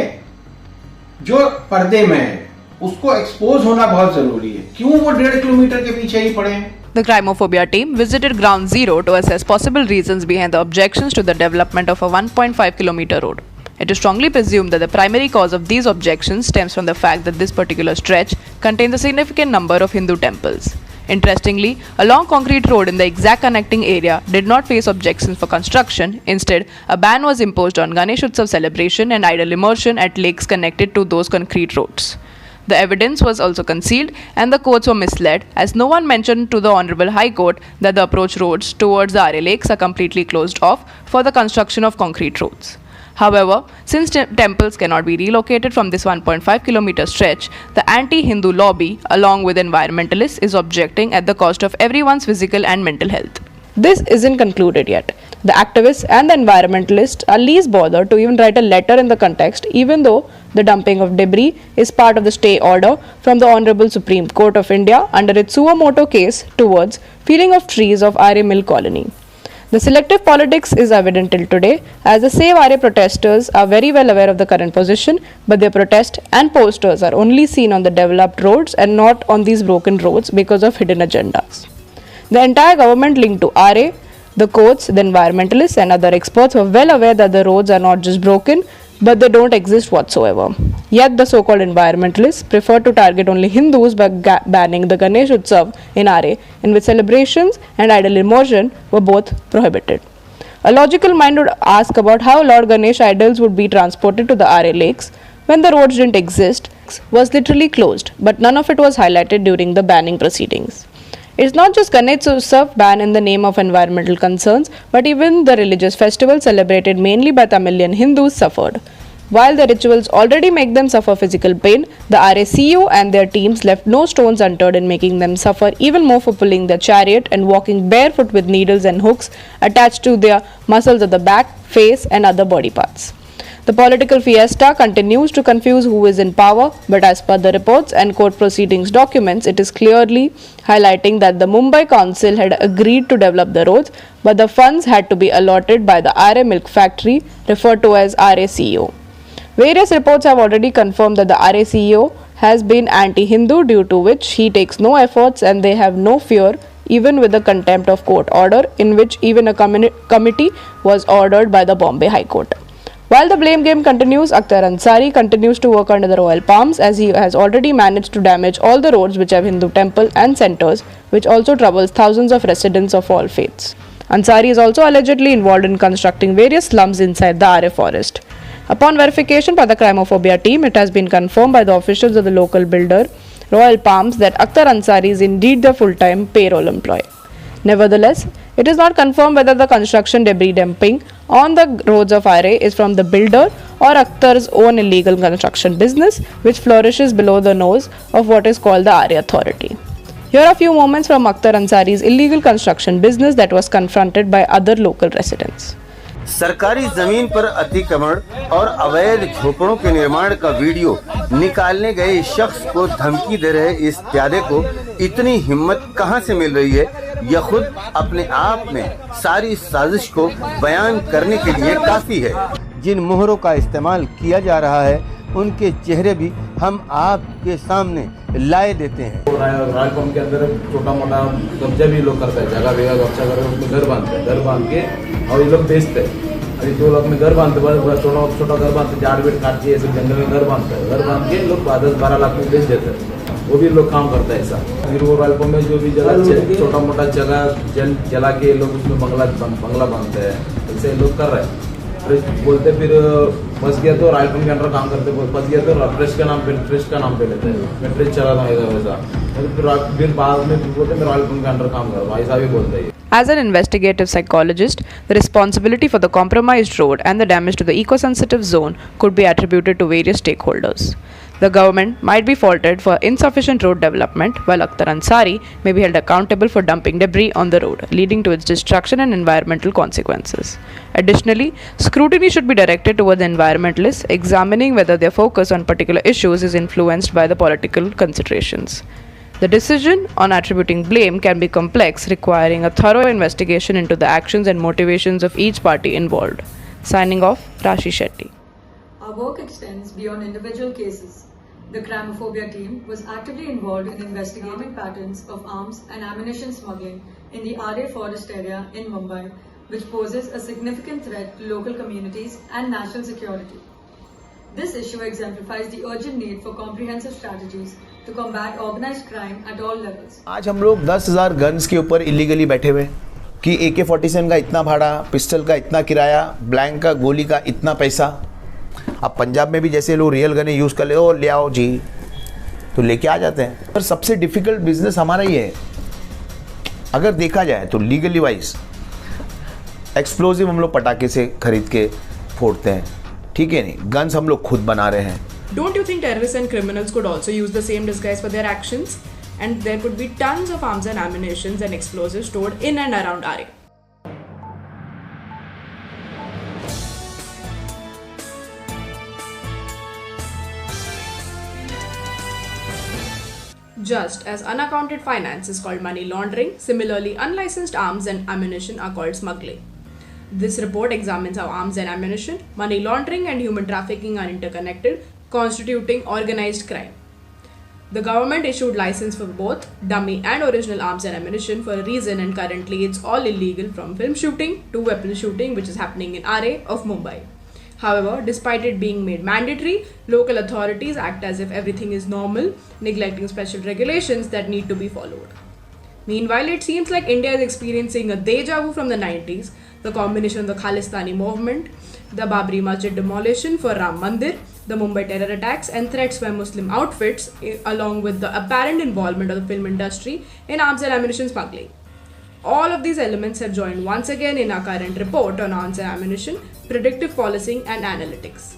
Speaker 17: जो पर्दे में है, उसको एक्सपोज होना बहुत जरूरी है। क्यों वो 1.5 किलोमीटर के पीछे ही पड़े हैं?
Speaker 14: The Crimeophobia team visited Ground Zero to assess possible reasons behind the objections to the development of a 1.5 kilometer road. It is strongly presumed that the primary cause of these objections stems from the fact that this particular stretch contains a significant number of Hindu temples. Interestingly, a long concrete road in the exact connecting area did not face objections for construction. Instead, a ban was imposed on Ganesh Utsav celebration and idol immersion at lakes connected to those concrete roads. The evidence was also concealed and the courts were misled, as no one mentioned to the Honorable High Court that the approach roads towards the Aarey lakes are completely closed off for the construction of concrete roads. However, since temples cannot be relocated from this 1.5 kilometer stretch, the anti-Hindu lobby, along with environmentalists, is objecting at the cost of everyone's physical and mental health. This isn't concluded yet. The activists and the environmentalists are least bothered to even write a letter in the context, even though the dumping of debris is part of the stay order from the Honorable Supreme Court of India under its suo motu case towards felling of trees of Aarey Mill Colony. The selective politics is evident till today, as the Save Aarey protesters are very well aware of the current position, but their protest and posters are only seen on the developed roads and not on these broken roads because of hidden agendas. The entire government linked to Aarey, the courts, the environmentalists and other experts were well aware that the roads are not just broken, but they don't exist whatsoever. Yet the so-called environmentalists prefer to target only Hindus by banning the Ganesh Utsav in Aarey, in which celebrations and idol immersion were both prohibited. A logical mind would ask about how Lord Ganesh idols would be transported to the Aarey lakes when the roads didn't exist, was literally closed, but none of it was highlighted during the banning proceedings. It's not just Ganesh Utsav ban in the name of environmental concerns, but even the religious festival celebrated mainly by Tamilian Hindus suffered. While the rituals already make them suffer physical pain, the RACU and their teams left no stones unturned in making them suffer even more for pulling their chariot and walking barefoot with needles and hooks attached to their muscles of the back, face and other body parts. The political fiesta continues to confuse who is in power, but as per the reports and court proceedings documents, it is clearly highlighting that the Mumbai Council had agreed to develop the roads, but the funds had to be allotted by the Aarey Milk Factory, referred to as Aarey CEO. Various reports have already confirmed that the Aarey CEO has been anti-Hindu, due to which he takes no efforts and they have no fear, even with the contempt of court order, in which even a committee was ordered by the Bombay High Court. While the blame game continues, Akhtar Ansari continues to work under the royal palms, as he has already managed to damage all the roads which have Hindu temple and centres, which also troubles thousands of residents of all faiths. Ansari is also allegedly involved in constructing various slums inside the Aarey forest. Upon verification by the Crimeophobia team, it has been confirmed by the officials of the local builder, Royal Palms, that Akhtar Ansari is indeed their full-time payroll employee. Nevertheless, it is not confirmed whether the construction debris dumping on the roads of Aarey is from the builder or Akhtar's own illegal construction business, which flourishes below the nose of what is called the Aarey Authority. Here are a few moments from Akhtar Ansari's illegal construction business that was confronted by other local residents.
Speaker 18: सरकारी जमीन पर अतिक्रमण और अवैध झोपड़ों के निर्माण का video निकालने गए शख्स को धमकी दे रहे इस प्यादे को इतनी हिम्मत कहां से मिल रही है, यह खुद अपने आप में सारी साजिश को बयान करने के लिए काफी है। जिन मोहरों का इस्तेमाल किया जा रहा है, उनके चेहरे भी हम आपके सामने लाए देते हैं।
Speaker 12: रॉयल पंप के अंदर छोटा मोटा कब्जा भी लोग करते हैं, जगह वेगा कब्जा करके उसमें घर बांधते हैं, घर बांध के और ये लोग बेचते हैं। अभी 2 लाख में घर बांधते हैं, छोटा घर बांधते, झाड़ वेट काट के ऐसे जंगल में घर बांधते हैं, घर बांध के लोग 10-12 लाख में बेच देते हैं। वो भी लोग काम करता है ऐसा। फिर वो रॉयल पंप में जो भी जगह छोटा मोटा जगह जला के लोग उसमें बंगला बांधते हैं, ऐसे लोग कर रहे हैं। बोलते फिर फंस गया तो रॉयल पंप के अंडर काम करते, फंस गया तो फ्रेश का नाम पे लेते हैं, मैं फ्रेश चला था वैसा, फिर बाद में बोलते मैं रॉयल पंप के अंडर काम कर रहा हूँ, ऐसा भी बोलते हैं।
Speaker 14: As an investigative psychologist, the responsibility for the compromised road and the damage to the eco-sensitive zone could be attributed to various stakeholders. The government might be faulted for insufficient road development, while Akhtar Ansari may be held accountable for dumping debris on the road, leading to its destruction and environmental consequences. Additionally, scrutiny should be directed towards environmentalists, examining whether their focus on particular issues is influenced by the political considerations. The decision on attributing blame can be complex, requiring a thorough investigation into the actions and motivations of each party involved. Signing off, Rashi Shetty.
Speaker 1: Our work extends beyond individual cases. The Crimeophobia team was actively involved in investigating patterns of arms and ammunition smuggling in the Aarey forest area in Mumbai, which poses a significant threat to local communities and national security. This issue exemplifies the urgent need for comprehensive strategies to combat organized crime at all levels.
Speaker 19: आज हम लोग 10,000 guns के ऊपर illegally बैठे हुए कि AK-47 का इतना भाड़ा, पिस्टल का इतना किराया, ब्लैंक का गोली का इतना पैसा. अब पंजाब में भी जैसे लोग रियल गने यूज़ कर ले आओ जी, तो लेके आ जाते हैं. पर सबसे डिफिकल्ट बिजनेस हमारा ही है. अगर देखा जाए तो लीगली वाइज एक्सप्लोजिव हम लोग पटाखे से खरीद के फोड़ते हैं, ठीक है नहीं. गन्स हम लोग खुद बना रहे हैं.
Speaker 14: Don't you think terrorists and criminals could also use the same disguise for their actions? And there could be tons of arms and ammunition and explosives stored in and around Aarey. Just as unaccounted finance is called money laundering, similarly unlicensed arms and ammunition are called smuggling. This report examines how arms and ammunition, money laundering and human trafficking are interconnected, constituting organized crime. The government issued license for both dummy and original arms and ammunition for a reason, and currently it's all illegal, from film shooting to weapon shooting, which is happening in Aarey of Mumbai. However, despite it being made mandatory, local authorities act as if everything is normal, neglecting special regulations that need to be followed. Meanwhile, it seems like India is experiencing a deja vu from the 90s, the combination of the Khalistani movement, the Babri Masjid demolition for Ram Mandir, the Mumbai terror attacks and threats by Muslim outfits, along with the apparent involvement of the film industry in arms and ammunition smuggling. All of these elements have joined once again in our current report on arms and ammunition, predictive policing and analytics.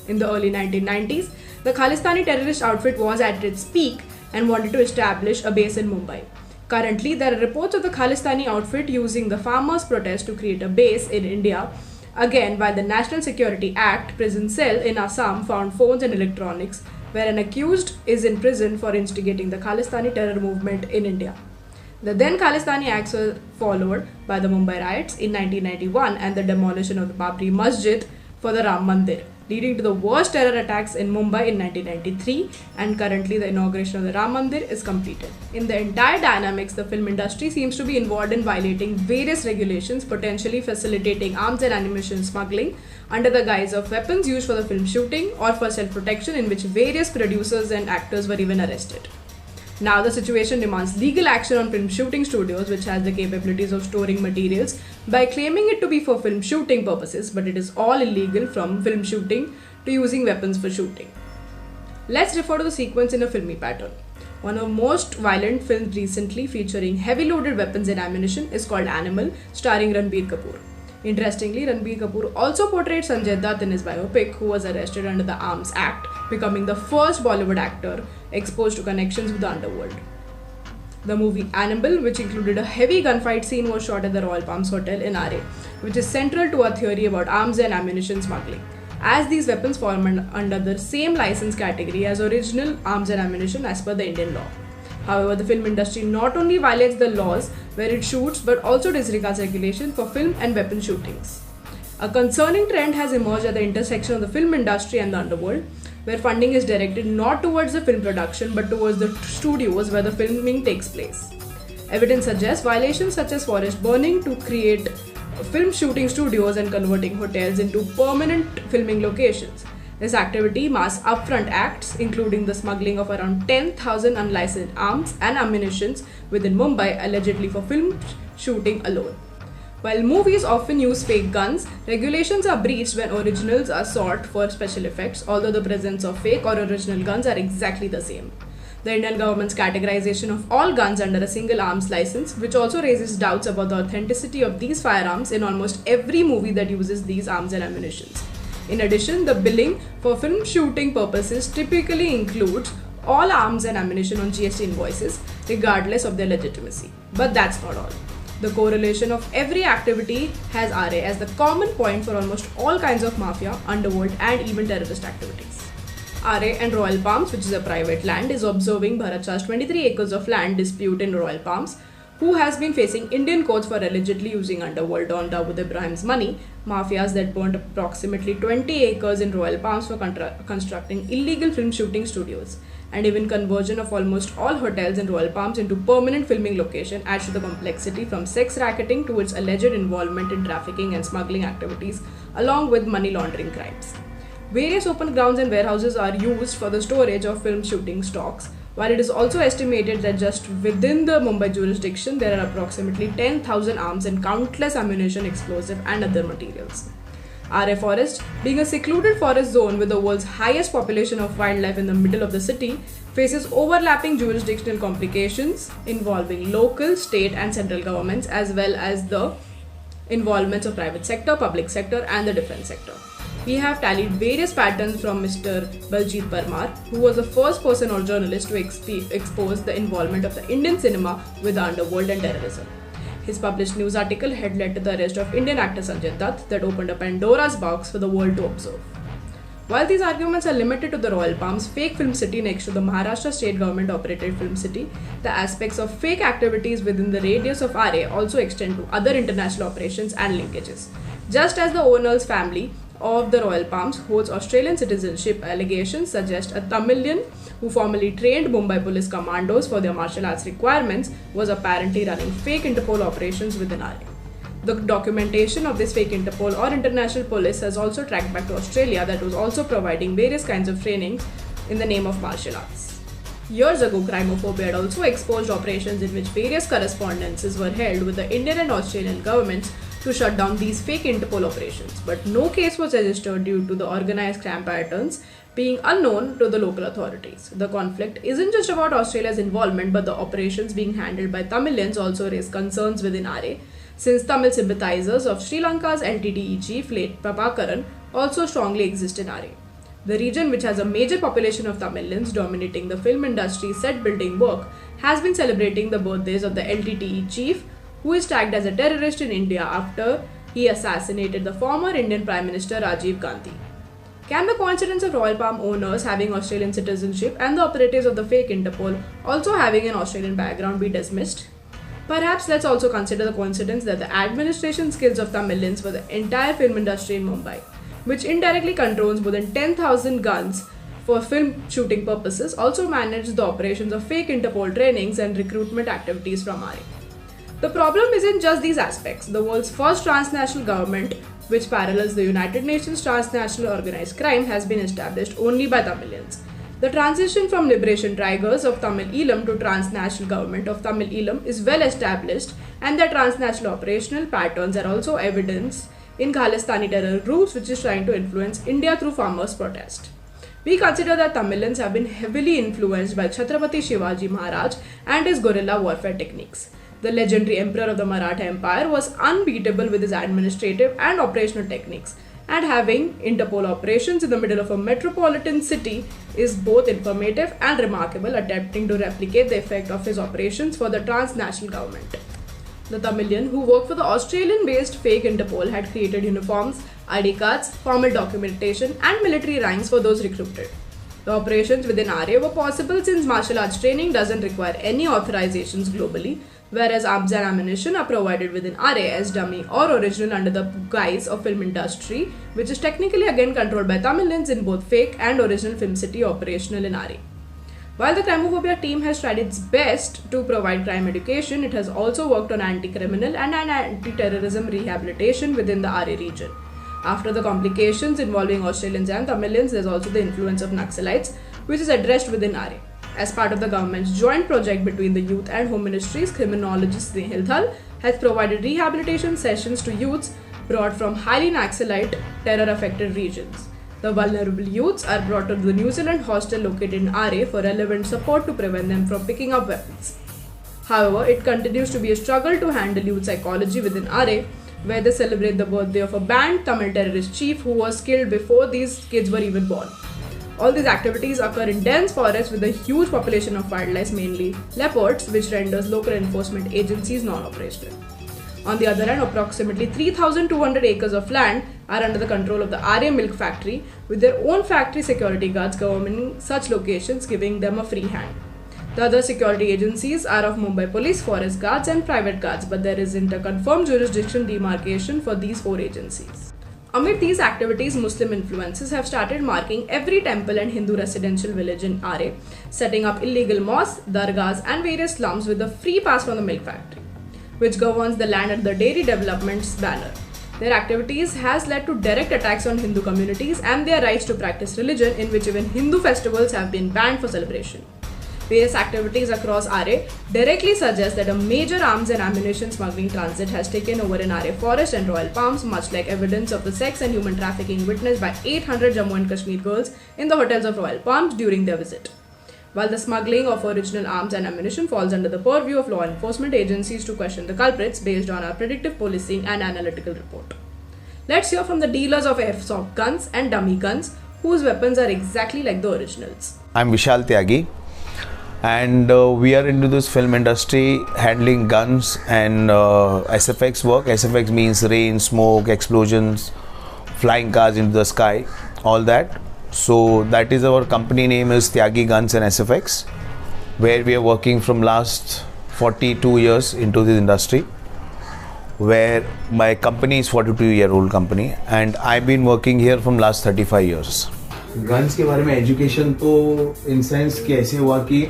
Speaker 14: In the early 1990s, the Khalistani terrorist outfit was at its peak and wanted to establish a base in Mumbai. Currently, there are reports of the Khalistani outfit using the farmers' protest to create a base in India. Again, while the National Security Act prison cell in Assam found phones and electronics, where an accused is in prison for instigating the Khalistani terror movement in India. The then Khalistani acts were followed by the Mumbai riots in 1991 and the demolition of the Babri Masjid for the Ram Mandir, leading to the worst terror attacks in Mumbai in 1993, and currently the inauguration of the Ram Mandir is completed. In the entire dynamics, the film industry seems to be involved in violating various regulations, potentially facilitating arms and ammunition smuggling under the guise of weapons used for the film shooting or for self-protection, in which various producers and actors were even arrested. Now the situation demands legal action on film shooting studios, which has the capabilities of storing materials by claiming it to be for film shooting purposes, but it is all illegal, from film shooting to using weapons for shooting. Let's refer to the sequence in a filmy pattern. One of the most violent films recently featuring heavy loaded weapons and ammunition is called Animal, starring Ranbir Kapoor. Interestingly, Ranbir Kapoor also portrayed Sanjay Dutt in his biopic, who was arrested under the Arms Act, becoming the first Bollywood actor exposed to connections with the underworld. The movie Animal, which included a heavy gunfight scene, was shot at the Royal Palms Hotel in Aarey, which is central to our theory about arms and ammunition smuggling, as these weapons fall under the same license category as original arms and ammunition as per the Indian law. However, the film industry not only violates the laws where it shoots, but also disregards regulation for film and weapon shootings. A concerning trend has emerged at the intersection of the film industry and the underworld, where funding is directed not towards the film production but towards the studios where the filming takes place. Evidence suggests violations such as forest burning to create film shooting studios and converting hotels into permanent filming locations. This activity masks upfront acts, including the smuggling of around 10,000 unlicensed arms and ammunition within Mumbai, allegedly for film shooting alone. While movies often use fake guns, regulations are breached when originals are sought for special effects, although the presence of fake or original guns are exactly the same. The Indian government's categorization of all guns under a single arms license, which also raises doubts about the authenticity of these firearms in almost every movie that uses these arms and ammunition. In addition, the billing for film shooting purposes typically includes all arms and ammunition on GST invoices, regardless of their legitimacy. But that's not all. The correlation of every activity has Aarey as the common point for almost all kinds of mafia, underworld, and even terrorist activities. Aarey and Royal Palms, which is a private land, is observing Bharat Shah's 23 acres of land dispute in Royal Palms, who has been facing Indian courts for allegedly using underworld Don Dawood Ibrahim's money, mafias that burned approximately 20 acres in Royal Palms for constructing illegal film shooting studios, and even conversion of almost all hotels in Royal Palms into permanent filming location adds to the complexity from sex racketing to its alleged involvement in trafficking and smuggling activities, along with money laundering crimes. Various open grounds and warehouses are used for the storage of film shooting stocks, while it is also estimated that just within the Mumbai jurisdiction there are approximately 10,000 arms and countless ammunition, explosive and other materials. Aarey Forest, being a secluded forest zone with the world's highest population of wildlife in the middle of the city, faces overlapping jurisdictional complications involving local, state and central governments, as well as the involvements of private sector, public sector and the defense sector. We have tallied various patterns from Mr. Baljit Parmar, who was the first person or journalist to expose the involvement of the Indian cinema with the underworld and terrorism. His published news article had led to the arrest of Indian actor Sanjay Dutt that opened a Pandora's box for the world to observe. While these arguments are limited to the Royal Palms fake film city next to the Maharashtra state government operated film city, the aspects of fake activities within the radius of Aarey also extend to other international operations and linkages. Just as the owner's family of the Royal Palms holds Australian citizenship, allegations suggest a Tamilian who formerly trained Mumbai police commandos for their martial arts requirements was apparently running fake Interpol operations within Aarey. The documentation of this fake Interpol or international police has also tracked back to Australia that was also providing various kinds of trainings in the name of martial arts. Years ago, Crimeophobia had also exposed operations in which various correspondences were held with the Indian and Australian governments to shut down these fake Interpol operations, but no case was registered due to the organized crime patterns being unknown to the local authorities. The conflict isn't just about Australia's involvement, but the operations being handled by Tamilians also raise concerns within Aarey, since Tamil sympathizers of Sri Lanka's LTTE chief late Prabhakaran also strongly exist in Aarey. The region, which has a major population of Tamilians dominating the film industry set building work, has been celebrating the birthdays of the LTTE chief, who is tagged as a terrorist in India after he assassinated the former Indian Prime Minister Rajiv Gandhi. Can the coincidence of Royal Palm owners having Australian citizenship and the operatives of the fake Interpol also having an Australian background be dismissed? Perhaps let's also consider the coincidence that the administration skills of Tamilians for the entire film industry in Mumbai, which indirectly controls more than 10,000 guns for film shooting purposes, also manage the operations of fake Interpol trainings and recruitment activities from Aarey. The problem isn't just these aspects. The world's first transnational government, which parallels the United Nations Transnational Organized Crime, has been established only by Tamilians. The transition from liberation tigers of Tamil Eelam to transnational government of Tamil Eelam is well established, and their transnational operational patterns are also evidenced in Khalistani terror groups, which is trying to influence India through farmers' protest. We consider that Tamilians have been heavily influenced by Chhatrapati Shivaji Maharaj and his guerrilla warfare techniques. The legendary emperor of the Maratha Empire was unbeatable with his administrative and operational techniques, and having Interpol operations in the middle of a metropolitan city is both informative and remarkable, attempting to replicate the effect of his operations for the transnational government. The Tamilian who worked for the Australian-based fake Interpol had created uniforms, ID cards, formal documentation and military ranks for those recruited. The operations within Aarey were possible since martial arts training doesn't require any authorizations globally, whereas arms and ammunition are provided within Aarey as dummy or original under the guise of film industry, which is technically again controlled by Tamilians in both fake and original film city operational in Aarey. While the Crimeophobia team has tried its best to provide crime education, it has also worked on anti-criminal and anti-terrorism rehabilitation within the Aarey region. After the complications involving Australians and Tamilians, there is also the influence of Naxalites, which is addressed within Aarey. As part of the government's joint project between the Youth and Home Ministries, Criminologist Snehil Dhall has provided rehabilitation sessions to youths brought from highly Naxalite terror-affected regions. The vulnerable youths are brought to the New Zealand hostel located in Aarey for relevant support to prevent them from picking up weapons. However, it continues to be a struggle to handle youth psychology within Aarey, where they celebrate the birthday of a banned Tamil terrorist chief who was killed before these kids were even born. All these activities occur in dense forests with a huge population of wildlife, mainly leopards, which renders local enforcement agencies non-operational. On the other hand, approximately 3,200 acres of land are under the control of the Aarey milk factory, with their own factory security guards governing such locations, giving them a free hand. The other security agencies are of Mumbai police, forest guards and private guards, but there isn't a confirmed jurisdiction demarcation for these 4 agencies. Amid these activities, Muslim influences have started marking every temple and Hindu residential village in Aarey, setting up illegal mosques, dargahs and various slums with a free pass from the milk factory, which governs the land under the Dairy Development's banner. Their activities has led to direct attacks on Hindu communities and their rights to practice religion, in which even Hindu festivals have been banned for celebration. Various activities across Aarey directly suggest that a major arms and ammunition smuggling transit has taken over in Aarey forest and Royal Palms, much like evidence of the sex and human trafficking witnessed by 800 Jammu and Kashmir girls in the hotels of Royal Palms during their visit. While the smuggling of original arms and ammunition falls under the purview of law enforcement agencies to question the culprits based on our predictive policing and analytical report. Let's hear from the dealers of airsoft guns and dummy guns, whose weapons are exactly like the originals.
Speaker 19: I'm Vishal Tyagi, and we are into this film industry handling guns and SFX work. SFX means rain, smoke, explosions, flying cars into the sky, all that. So that is our company name is Tyagi Guns and SFX, where we are working from last 42 years into this industry, where my company is 42-year-old company and I've been working here from last 35 years.
Speaker 12: Guns के बारे में education तो in sense कि ऐसे हुआ कि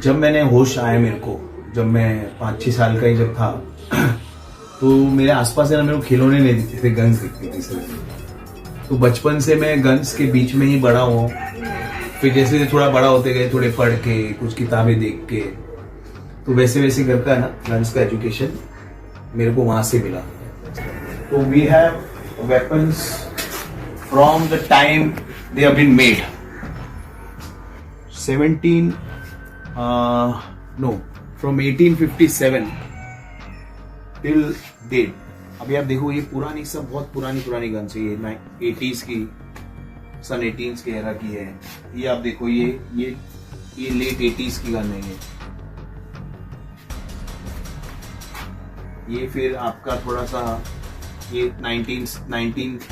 Speaker 12: जब मैंने होश आया मेरे को, जब मैं 5-6 साल का ही जब था, तो मेरे आसपास है ना मेरे को खिलौने नहीं दिखते थे, गन्स दिखती थी सिर्फ। तो बचपन से मैं गन्स के बीच में ही बड़ा हूँ। फिर जैसे थोड़ा बड़ा होते गए, थोड़े पढ़ के, कुछ किताबें देख के, तो वैसे वैसे करके है ना गन्स का एजुकेशन मेरे को वहां से मिला। तो we have weapons from the time they have been made, 1857 till date. अभी आप देखो ये पुरानी, सब बहुत पुरानी गन्स है। ये 80s की, सन 18s के एरा की है। ये आप देखो ये लेट 80s की गन है। ये फिर आपका थोड़ा सा ये 19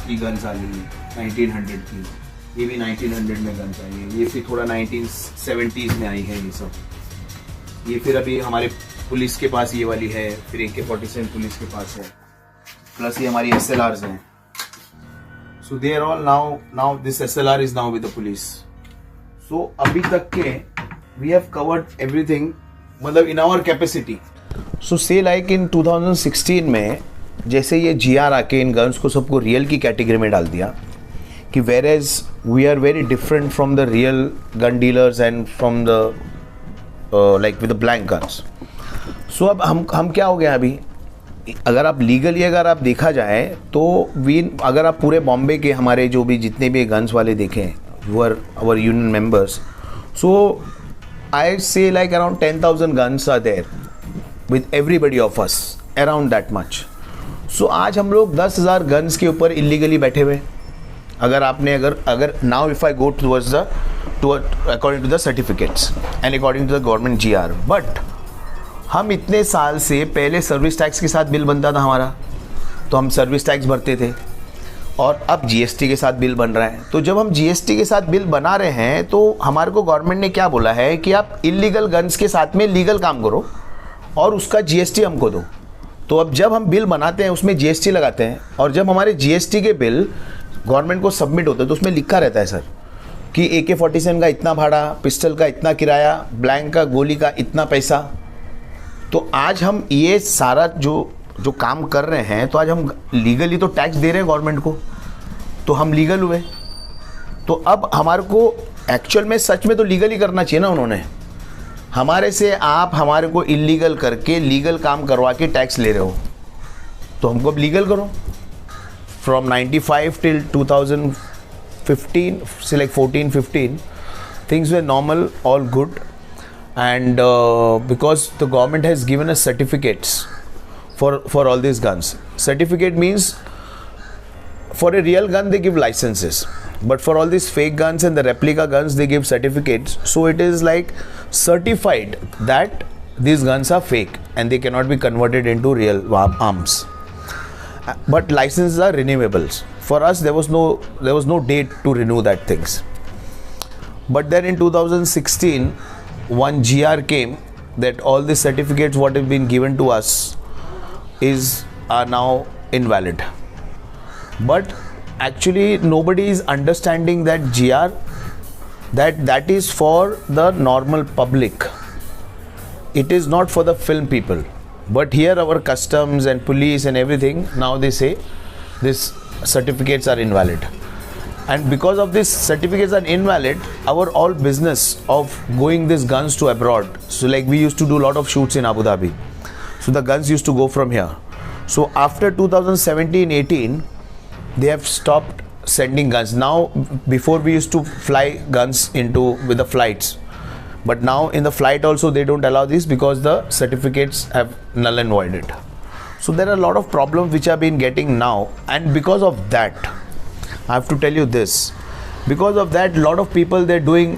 Speaker 12: की गन्स आ गई है, 1900 की। ये भी 1900 में गन्स आई है। ये फिर थोड़ा 1970s में आई है ये सब। ये फिर अभी हमारे पुलिस के पास ये वाली है, फिर AK-47 पुलिस के पास है, प्लस ये हमारी SLRs हैं। So they are all now this SLR is now with the police. So अभी तक के we have covered everything, मतलब in our capacity. So say like in 2016 में जैसे ये GR आके इन गन्स को सबको रियल की कैटेगरी में डाल दिया कि whereas we are very different from the real gun dealers and from the like with the blank guns. So अब हम क्या हो गया अभी, अगर आप लीगली अगर आप देखा जाए तो अगर आप पूरे बॉम्बे के हमारे जो भी जितने भी गन्स वाले देखें, who are our union members, so I say like around 10,000 guns are there with everybody of us, around that much. So आज हम लोग 10,000 गन्स के ऊपर इलीगली बैठे हुए। अगर आपने अगर now if I go towards according to the certificates and according to the government GR, but हम इतने साल से पहले सर्विस टैक्स के साथ बिल बनता था हमारा, तो हम सर्विस टैक्स भरते थे, और अब GST के साथ बिल बन रहा है। तो जब हम GST के साथ बिल बना रहे हैं तो हमारे को गवर्नमेंट ने क्या बोला है कि आप इलीगल गन्स के साथ में लीगल काम करो और उसका GST हमको दो। तो अब जब हम बिल बनाते हैं उसमें GST लगाते हैं, और जब हमारे GST के बिल गवर्नमेंट को सबमिट होते हैं तो उसमें लिखा रहता है सर कि AK-47 का इतना भाड़ा, पिस्टल का इतना किराया, ब्लैंक का गोली का इतना पैसा। तो आज हम ये सारा जो काम कर रहे हैं, तो आज हम लीगली तो टैक्स दे रहे हैं गवर्नमेंट को, तो हम लीगल हुए। तो अब हमारे को एक्चुअल में सच में तो लीगल ही करना चाहिए ना। उन्होंने हमारे से आप हमारे को इलीगल करके लीगल काम करवा के टैक्स ले रहे हो, तो हमको अब लीगल करो। फ्रॉम 95 till 2015 से like 14-15 things were normal, all good, and because the government has given us certificates for all these guns,
Speaker 19: certificate means for a real gun they give licenses, but for all these fake guns and the replica guns they give certificates. So it is like certified that these guns are fake and they cannot be converted into real arms. But licenses are renewables. For us there was no date to renew that things. But then in 2016 one GR came that all the certificates what have been given to us are now invalid. But actually nobody is understanding that GR that is for the normal public. It is not for the film people. But here our customs and police and everything, now they say these certificates are invalid. And because of these certificates are invalid, our all business of going these guns to abroad, so like we used to do a lot of shoots in Abu Dhabi, so the guns used to go from here. So after 2017-18 they have stopped sending guns. Now before we used to fly guns with the flights, but now in the flight also they don't allow this because the certificates have null and voided. So there are a lot of problems which are been getting now, and because of that I have to tell you this, because of that a lot of people they're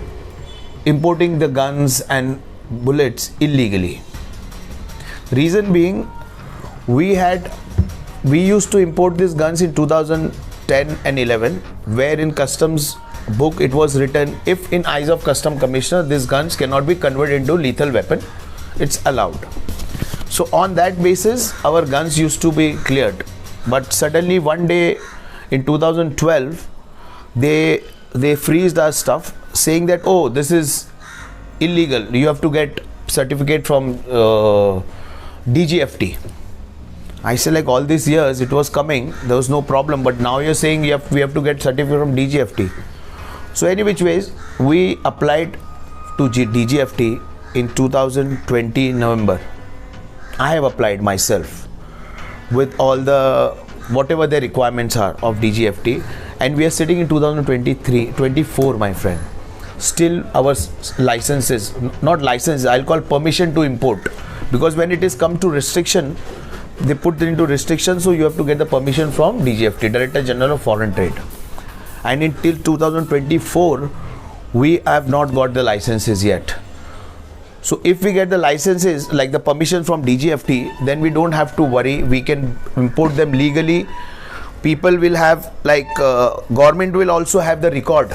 Speaker 19: importing the guns and bullets illegally. Reason being, we used to import these guns in 2010 and 11, where in customs book it was written, if in eyes of custom commissioner these guns cannot be converted into lethal weapon, it's allowed. So on that basis our guns used to be cleared. But suddenly one day in 2012 they freezed our stuff, saying that oh, this is illegal, you have to get certificate from DGFT. I say like all these years it was coming, there was no problem, but now you're saying we have to get certificate from DGFT. So any which ways we applied to DGFT in 2020 November. I have applied myself with all the whatever the requirements are of DGFT, and we are sitting in 2023-24 my friend. Still our licenses, not licenses, I'll call permission to import, because when it is come to restriction they put it into restriction, so you have to get the permission from DGFT, Director General of Foreign Trade, and until 2024 we have not got the licenses yet. So if we get the licenses like the permission from DGFT, then we don't have to worry, we can import them legally. People will have government will also have the record.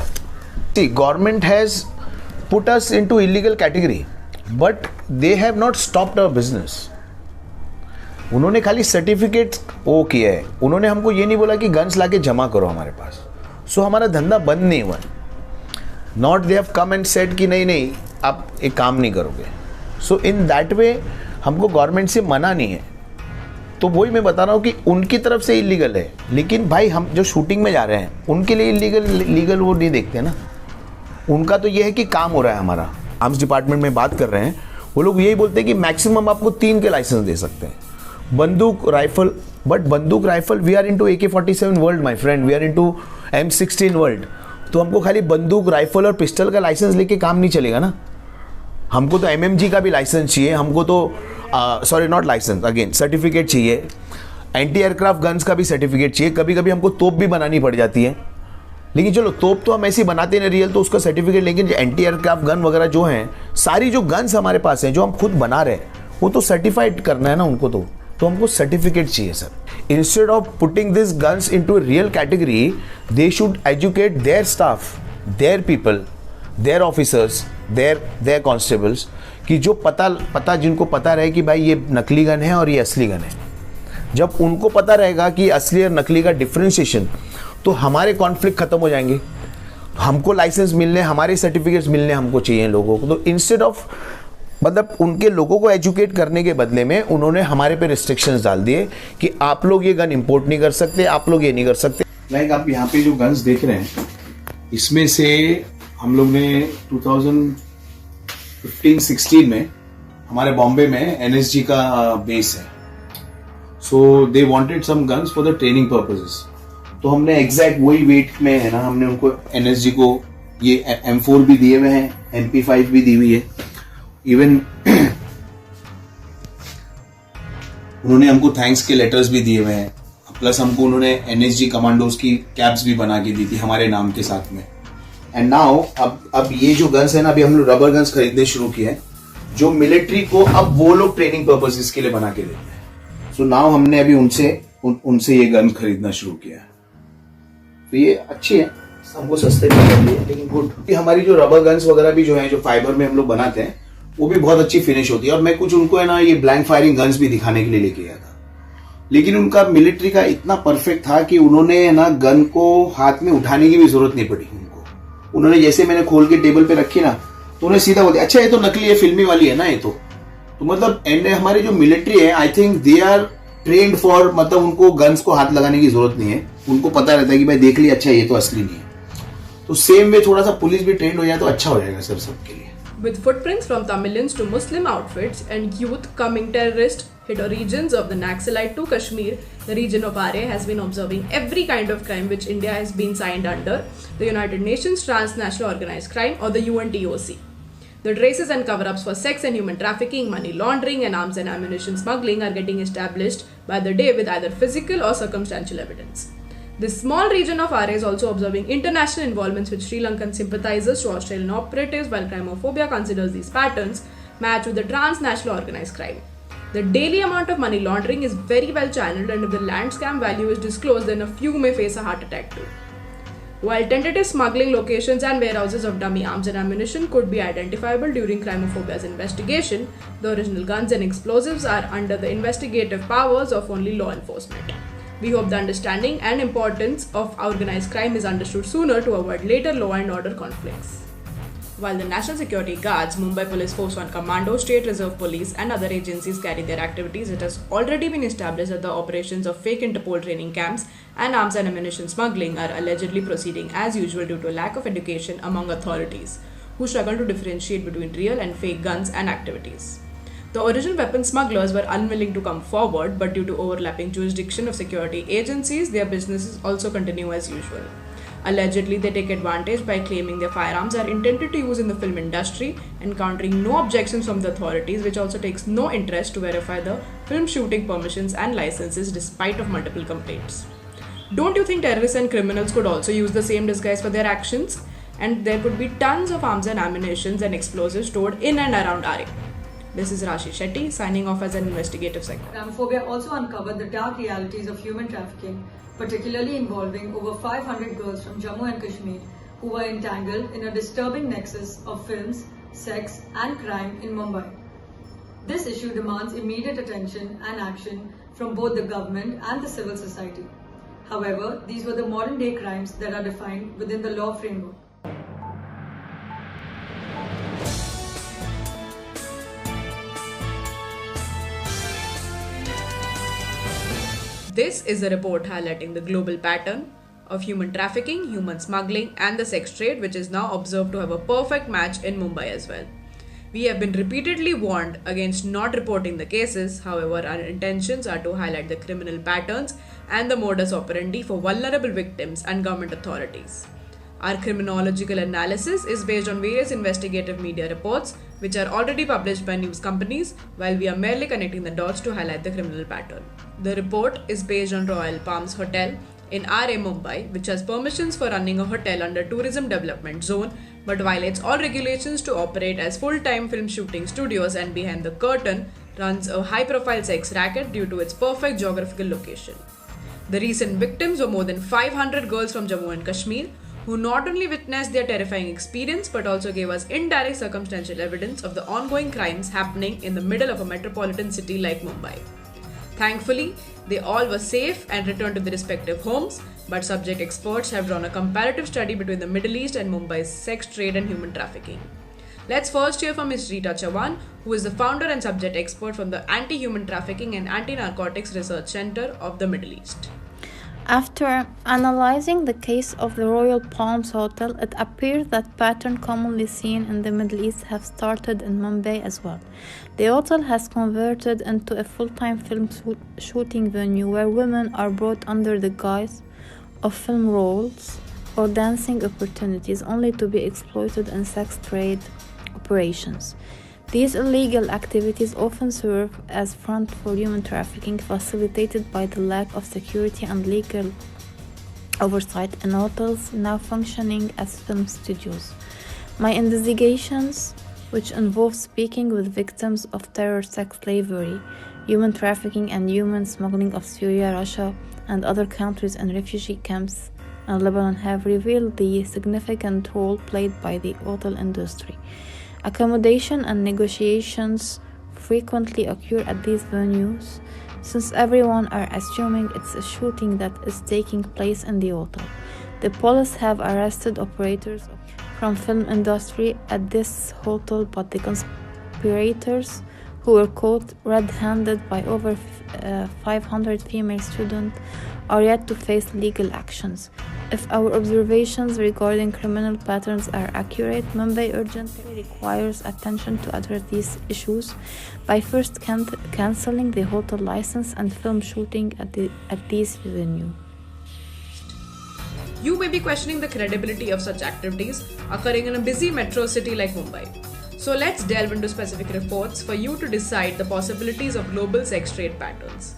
Speaker 19: See, government has put us into illegal category, but they have not stopped our business. उन्होंने खाली certificate वो किया है, उन्होंने हमको ये नहीं बोला कि गन्स लाके जमा करो हमारे पास, सो हमारा धंधा बंद नहीं हुआ. Not they have come and said कि नहीं आप एक काम नहीं करोगे. सो इन दैट वे हमको गवर्नमेंट से मना नहीं है. तो वही मैं बता रहा हूँ कि उनकी तरफ से इलीगल है, लेकिन भाई हम जो शूटिंग में जा रहे हैं उनके लिए लीगल वो नहीं देखते ना. उनका तो ये है कि काम हो रहा है हमारा. आर्म्स डिपार्टमेंट में बात कर रहे हैं, वो लोग यही बोलते हैं कि मैक्सिमम आपको 3 के लाइसेंस दे सकते हैं, बंदूक राइफल. बट बंदूक rifle we are into AK-47 world my friend, we are into M16 world. तो हमको खाली बंदूक राइफल और पिस्टल का लाइसेंस लेके काम नहीं चलेगा ना. हमको तो MMG का भी लाइसेंस चाहिए, हमको तो sorry not licence again certificate चाहिए, एंटी एयरक्राफ्ट गन्स का भी सर्टिफिकेट चाहिए. कभी कभी हमको तोप भी बनानी पड़ जाती है, लेकिन चलो तोप तो हम ऐसे बनाते हैं रियल, तो उसका सर्टिफिकेट. लेकिन जो एंटी एयरक्राफ्ट गन वगैरह जो हैं, सारी जो गन्स हमारे पास हैं जो हम खुद बना रहे हैं, वो तो सर्टिफाइड करना है ना उनको. तो हमको सर्टिफिकेट चाहिए sir. Instead of putting this guns into real category, they should educate their staff, their people, their officers, their constables, कि जो पता जिनको पता रहे कि भाई ये नकली गन है और ये असली गन है. जब उनको पता रहेगा कि असली और नकली का डिफ्रेंशिएशन, तो हमारे कॉन्फ्लिक्ट खत्म हो जाएंगे. हमको लाइसेंस मिलने, हमारे सर्टिफिकेट्स मिलने हमको चाहिए लोगों को. तो इंस्टेड ऑफ मतलब उनके लोगों को एजुकेट करने के बदले में उन्होंने हमारे पे रिस्ट्रिक्शंस डाल दिए कि आप लोग ये गन इंपोर्ट नहीं कर सकते, आप लोग ये नहीं कर सकते.
Speaker 12: लाइक आप यहाँ पे जो गन्स देख रहे हैं, इसमें से हम लोग ने 2015-16 में हमारे बॉम्बे में NSG का बेस है. So they wanted some guns for the training purposes. तो हमने एग्जैक्ट वही वेट में है ना, हमने उनको NSG को ये M4 भी दिए हुए हैं, MP5 भी दी हुई है. इवन उन्होंने हमको थैंक्स के लेटर्स भी दिए हुए हैं.
Speaker 19: प्लस हमको उन्होंने NSG कमांडोज की कैप्स भी बना के दी थी हमारे नाम के साथ में। एंड नाउ अब ये जो गन्स है ना, अभी हम लोग रबर गन्स खरीदने शुरू किए हैं जो मिलिट्री को अब वो लोग ट्रेनिंग पर्पसेस के लिए बना के देते हैं। सो नाउ हमने अभी उनसे ये गन खरीदना शुरू किया है। तो ये अच्छी है, हमको सस्ते में मिल रही है, लेकिन गुड। हमारी जो रबर गन्स वगैरह भी जो है, जो फाइबर में हम लोग बनाते हैं, वो भी बहुत अच्छी फिनिश होती है। और मैं कुछ उनको है ना ये ब्लैंक फायरिंग गन्स भी दिखाने के लिए लेके गया था, लेकिन उनका मिलिट्री का इतना परफेक्ट था कि उन्होंने ना गन को हाथ में उठाने की भी जरूरत नहीं पड़ी उनको। उन्होंने जैसे मैंने खोल के टेबल पे रखी ना, तो उन्हें सीधा बोल दिया, अच्छा ये तो नकली है, फिल्मी वाली है ना ये तो मतलब एंड हमारे जो मिलिट्री है, I think they are trained for, मतलब उनको गन्स को हाथ लगाने की जरूरत नहीं है, उनको पता रहता है कि भाई देख लिया, अच्छा ये तो असली नहीं है। तो सेम वे थोड़ा सा पुलिस भी ट्रेंड हो जाए तो अच्छा हो जाएगा सर सबके लिए।
Speaker 14: With footprints from Tamilians to Muslim outfits and youth coming terrorist hit regions of the Naxalite to Kashmir, the region of Aarey has been observing every kind of crime which India has been signed under the United Nations Transnational Organized Crime or the UNTOC. The traces and cover-ups for sex and human trafficking, money laundering and arms and ammunition smuggling are getting established by the day with either physical or circumstantial evidence. This small region of Aarey is also observing international involvements with Sri Lankan sympathizers to Australian operatives, while Crimeophobia considers these patterns match with the transnational organized crime. The daily amount of money laundering is very well channeled, and if the land scam value is disclosed, then a few may face a heart attack too. While tentative smuggling locations and warehouses of dummy arms and ammunition could be identifiable during Crimephobia's investigation, the original guns and explosives are under the investigative powers of only law enforcement. We hope the understanding and importance of organized crime is understood sooner to avoid later law and order conflicts. While the National Security Guards, Mumbai Police Force One Commando, State Reserve Police and other agencies carry their activities, it has already been established that the operations of fake Interpol training camps and arms and ammunition smuggling are allegedly proceeding as usual due to a lack of education among authorities, who struggle to differentiate between real and fake guns and activities. The original weapon smugglers were unwilling to come forward, but due to overlapping jurisdiction of security agencies, their businesses also continue as usual. Allegedly, they take advantage by claiming their firearms are intended to use in the film industry, encountering no objections from the authorities, which also takes no interest to verify the film shooting permissions and licenses despite of multiple complaints. Don't you think terrorists and criminals could also use the same disguise for their actions? And there could be tons of arms and ammunition and explosives stored in and around Aarey. This is Rashi Shetty signing off as an investigative secretary.
Speaker 1: Crimeophobia also uncovered the dark realities of human trafficking, particularly involving over 500 girls from Jammu and Kashmir who were entangled in a disturbing nexus of films, sex and crime in Mumbai. This issue demands immediate attention and action from both the government and the civil society. However, these were the modern day crimes that are defined within the law framework.
Speaker 14: This is a report highlighting the global pattern of human trafficking, human smuggling and the sex trade, which is now observed to have a perfect match in Mumbai as well. We have been repeatedly warned against not reporting the cases. However, our intentions are to highlight the criminal patterns and the modus operandi for vulnerable victims and government authorities. Our criminological analysis is based on various investigative media reports which are already published by news companies, while we are merely connecting the dots to highlight the criminal pattern. The report is based on Royal Palms Hotel in Aarey, Mumbai, which has permissions for running a hotel under Tourism Development Zone but violates all regulations to operate as full-time film shooting studios, and behind the curtain runs a high-profile sex racket due to its perfect geographical location. The recent victims were more than 500 girls from Jammu and Kashmir, who not only witnessed their terrifying experience but also gave us indirect circumstantial evidence of the ongoing crimes happening in the middle of a metropolitan city like Mumbai. Thankfully, they all were safe and returned to their respective homes, but subject experts have drawn a comparative study between the Middle East and Mumbai's sex trade and human trafficking. Let's first hear from Ms. Rita Chavan, who is the founder and subject expert from the Anti-Human Trafficking and Anti-Narcotics Research Center of the Middle East.
Speaker 20: After analyzing the case of the Royal Palms Hotel, it appears that patterns commonly seen in the Middle East have started in Mumbai as well. The hotel has converted into a full-time film shooting venue where women are brought under the guise of film roles or dancing opportunities only to be exploited in sex trade operations. These illegal activities often serve as front for human trafficking, facilitated by the lack of security and legal oversight in hotels now functioning as film studios. My investigations, which involve speaking with victims of terror, sex slavery, human trafficking and human smuggling of Syria, Russia, and other countries in refugee camps in Lebanon, have revealed the significant role played by the hotel industry. Accommodation and negotiations frequently occur at these venues, since everyone are assuming it's a shooting that is taking place in the hotel. The police have arrested operators from film industry at this hotel, but the conspirators who were caught red-handed by over 500 female students are yet to face legal actions. If our observations regarding criminal patterns are accurate, Mumbai urgently requires attention to address these issues by first cancelling the hotel license and film shooting at these venues.
Speaker 21: You may be questioning the credibility of such activities occurring in a busy metro city like Mumbai. So let's delve into specific reports for you to decide the possibilities of global sex trade patterns.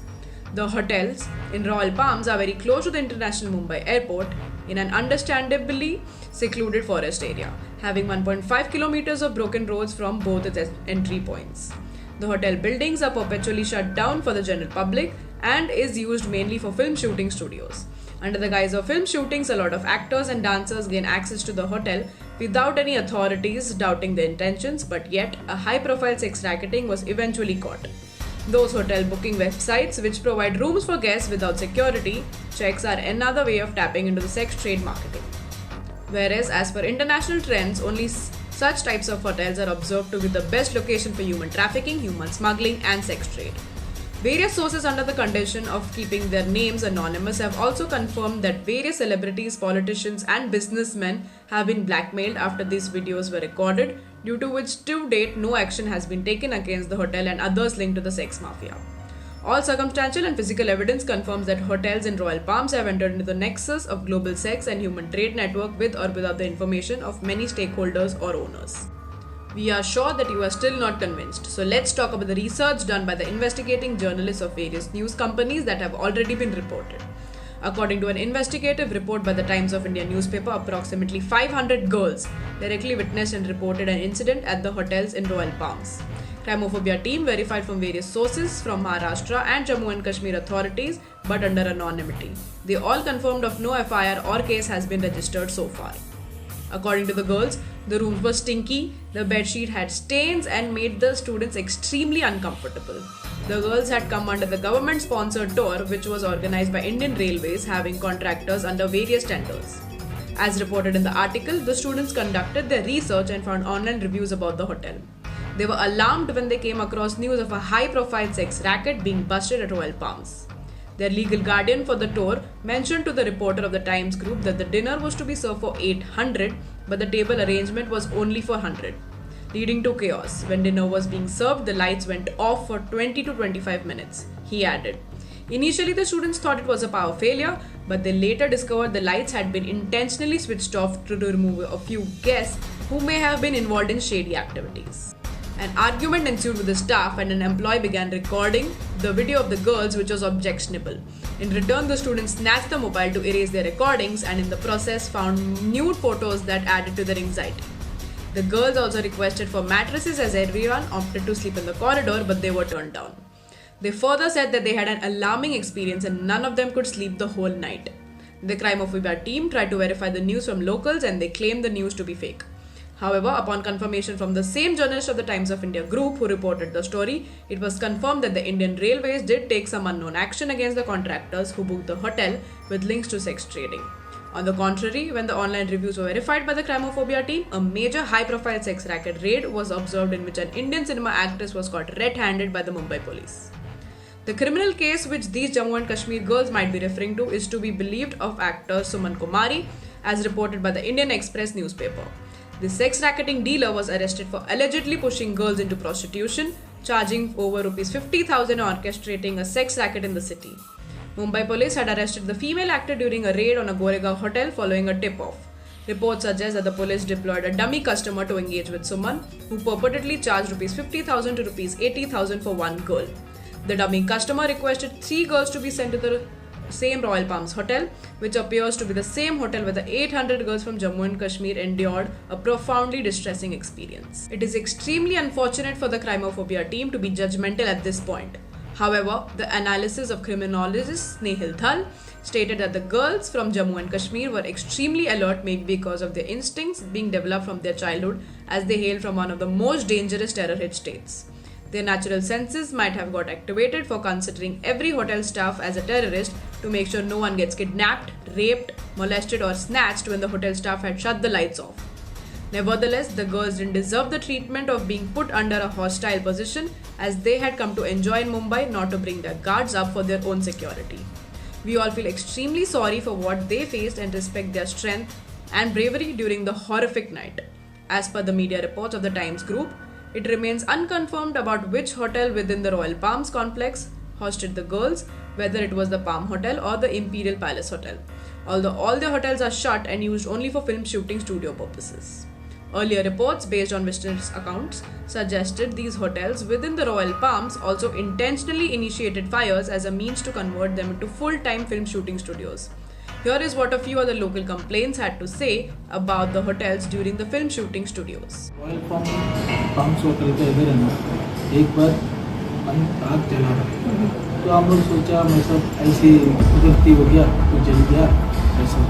Speaker 21: The hotels in Royal Palms are very close to the International Mumbai Airport in an understandably secluded forest area, having 1.5 kilometers of broken roads from both its entry points. The hotel buildings are perpetually shut down for the general public and is used mainly for film shooting studios. Under the guise of film shootings, a lot of actors and dancers gain access to the hotel without any authorities doubting their intentions, but yet a high-profile sex racketing was eventually caught. Those hotel booking websites which provide rooms for guests without security checks are another way of tapping into the sex trade marketing. Whereas as per international trends, only such types of hotels are observed to be the best location for human trafficking, human smuggling and sex trade. Various sources under the condition of keeping their names anonymous have also confirmed that various celebrities, politicians and businessmen have been blackmailed after these videos were recorded, due to which to date no action has been taken against the hotel and others linked to the sex mafia. All circumstantial and physical evidence confirms that hotels in Royal Palms have entered into the nexus of global sex and human trade network with or without the information of many stakeholders or owners. We are sure that you are still not convinced, so let's talk about the research done by the investigating journalists of various news companies that have already been reported. According to an investigative report by the Times of India newspaper, approximately 500 girls directly witnessed and reported an incident at the hotels in Royal Palms. Crimeophobia team verified from various sources from Maharashtra and Jammu and Kashmir authorities, but under anonymity. They all confirmed of no FIR or case has been registered so far. According to the girls, the rooms were stinky, the bedsheet had stains and made the students extremely uncomfortable. The girls had come under the government-sponsored tour which was organized by Indian Railways, having contractors under various tenders. As reported in the article, the students conducted their research and found online reviews about the hotel. They were alarmed when they came across news of a high-profile sex racket being busted at Royal Palms. Their legal guardian for the tour mentioned to the reporter of the Times group that the dinner was to be served for 800, but the table arrangement was only for 100, leading to chaos. When dinner was being served, the lights went off for 20 to 25 minutes, he added. Initially, the students thought it was a power failure, but they later discovered the lights had been intentionally switched off to remove a few guests who may have been involved in shady activities. An argument ensued with the staff and an employee began recording the video of the girls, which was objectionable. In return, the students snatched the mobile to erase their recordings and in the process found nude photos that added to their anxiety. The girls also requested for mattresses as everyone opted to sleep in the corridor, but they were turned down. They further said that they had an alarming experience and none of them could sleep the whole night. The Crimeophobia team tried to verify the news from locals and they claimed the news to be fake. However, upon confirmation from the same journalist of the Times of India group who reported the story, it was confirmed that the Indian Railways did take some unknown action against the contractors who booked the hotel with links to sex trading. On the contrary, when the online reviews were verified by the Crimeophobia team, a major high-profile sex racket raid was observed in which an Indian cinema actress was caught red-handed by the Mumbai police. The criminal case which these Jammu and Kashmir girls might be referring to is to be believed of actor Suman Kumari, as reported by the Indian Express newspaper. The sex racketing dealer was arrested for allegedly pushing girls into prostitution, charging over Rs 50,000 orchestrating a sex racket in the city. Mumbai police had arrested the female actor during a raid on a Goregaon hotel following a tip-off. Reports suggest that the police deployed a dummy customer to engage with Suman, who purportedly charged Rs 50,000 to Rs 80,000 for one girl. The dummy customer requested 3 girls to be sent to the same Royal Palms hotel, which appears to be the same hotel where the 800 girls from Jammu and Kashmir endured a profoundly distressing experience. It is extremely unfortunate for the Crimeophobia team to be judgmental at this point. However, the analysis of Criminologist Snehil Dhall stated that the girls from Jammu and Kashmir were extremely alert, maybe because of their instincts being developed from their childhood, as they hail from one of the most dangerous terror-hit states. Their natural senses might have got activated for considering every hotel staff as a terrorist to make sure no one gets kidnapped, raped, molested or snatched when the hotel staff had shut the lights off. Nevertheless, the girls didn't deserve the treatment of being put under a hostile position, as they had come to enjoy in Mumbai, not to bring their guards up for their own security. We all feel extremely sorry for what they faced and respect their strength and bravery during the horrific night. As per the media reports of the Times Group, it remains unconfirmed about which hotel within the Royal Palms complex hosted the girls, whether it was the Palm Hotel or the Imperial Palace Hotel, although all the hotels are shut and used only for film shooting studio purposes. Earlier reports based on witness accounts suggested these hotels within the Royal Palms also intentionally initiated fires as a means to convert them into full-time film shooting studios. Here is what a few other local complaints had to say about the hotels during the film shooting studios.
Speaker 3: Royal palms hotel के इधर है ना, एक बार आग जला तो हम लोग सोचा मैं सब ऐसी गलती हो गया तो जल गया ऐसा।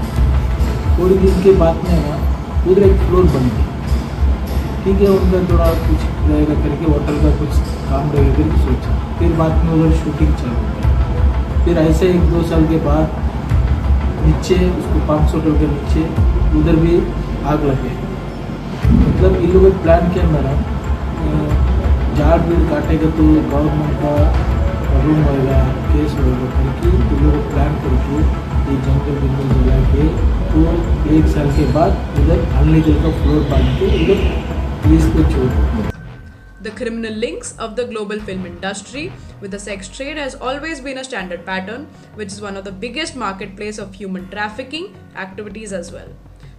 Speaker 3: थोड़ी दिन के बाद में ना उधर एक फ्लोर बन गया, ठीक है, उनका थोड़ा कुछ रहेगा करके होटल का कुछ काम रहेगा करके सोचा। फिर बाद में उधर शूटिंग चालू हो गया। फिर ऐसे 1-2 साल के बाद नीचे उसको पाम्स होटल के नीचे उधर भी आग लग गई। मतलब इन लोगों ने प्लान किया मेरा झाड़ बीड़ काटेगा तो गवर्नमेंट का प्रॉब्लम होएगा, केस होएगा करके इन लोगों प्लान करके ये जंगल जला के तो 1 साल के बाद उधर अनलीगल का फ्लोर बांध के उधर पुलिस को छोड़ दिया।
Speaker 21: The criminal links of the global film industry with the sex trade has always been a standard pattern, which is one of the biggest marketplace of human trafficking activities as well.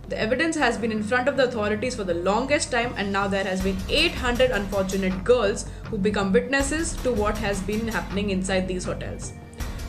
Speaker 21: The evidence has been in front of the authorities for the longest time, and now there has been 800 unfortunate girls who become witnesses to what has been happening inside these hotels.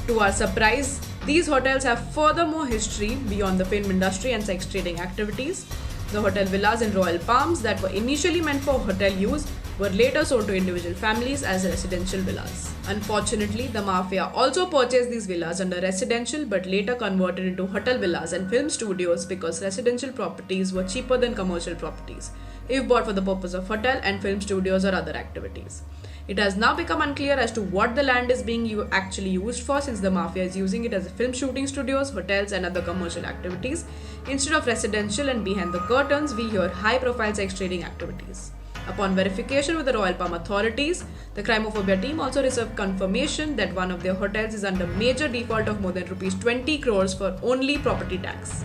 Speaker 21: To our surprise, these hotels have furthermore history beyond the film industry and sex trading activities. The hotel villas in Royal Palms that were initially meant for hotel use were later sold to individual families as residential villas. Unfortunately, the mafia also purchased these villas under residential but later converted into hotel villas and film studios because residential properties were cheaper than commercial properties if bought for the purpose of hotel and film studios or other activities. It has now become unclear as to what the land is being actually used for, since the mafia is using it as film shooting studios, hotels and other commercial activities instead of residential, and behind the curtains we hear high-profile sex trading activities. Upon verification with the Royal Palm authorities, the Crimeophobia team also received confirmation that one of their hotels is under major default of more than Rs 20 crores for only property tax.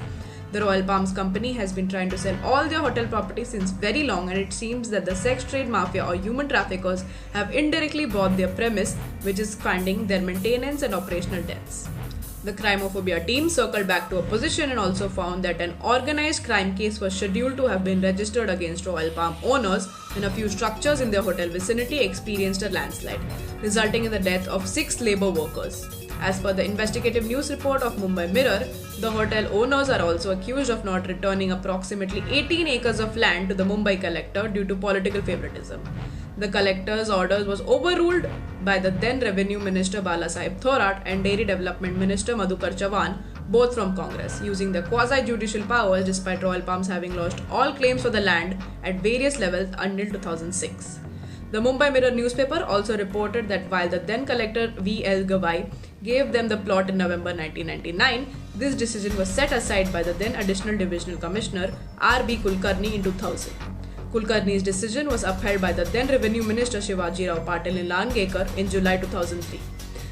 Speaker 21: The Royal Palms company has been trying to sell all their hotel properties since very long, and it seems that the sex trade mafia or human traffickers have indirectly bought their premise, which is funding their maintenance and operational debts. The Crimeophobia team circled back to a position and also found that an organized crime case was scheduled to have been registered against Royal Palm owners when a few structures in their hotel vicinity experienced a landslide, resulting in the death of 6 labor workers. As per the investigative news report of Mumbai Mirror, the hotel owners are also accused of not returning approximately 18 acres of land to the Mumbai collector due to political favoritism. The collector's orders was overruled by the then Revenue Minister Balasaheb Thorat and Dairy Development Minister Madhukar Chavan, both from Congress, using their quasi-judicial powers despite Royal Palms having lost all claims for the land at various levels until 2006. The Mumbai Mirror newspaper also reported that while the then collector V.L. Gavai gave them the plot in November 1999, this decision was set aside by the then Additional Divisional Commissioner R.B. Kulkarni in 2000. Kulkarni's decision was upheld by the then Revenue Minister Shivaji Rao Patil in Langekar in July 2003.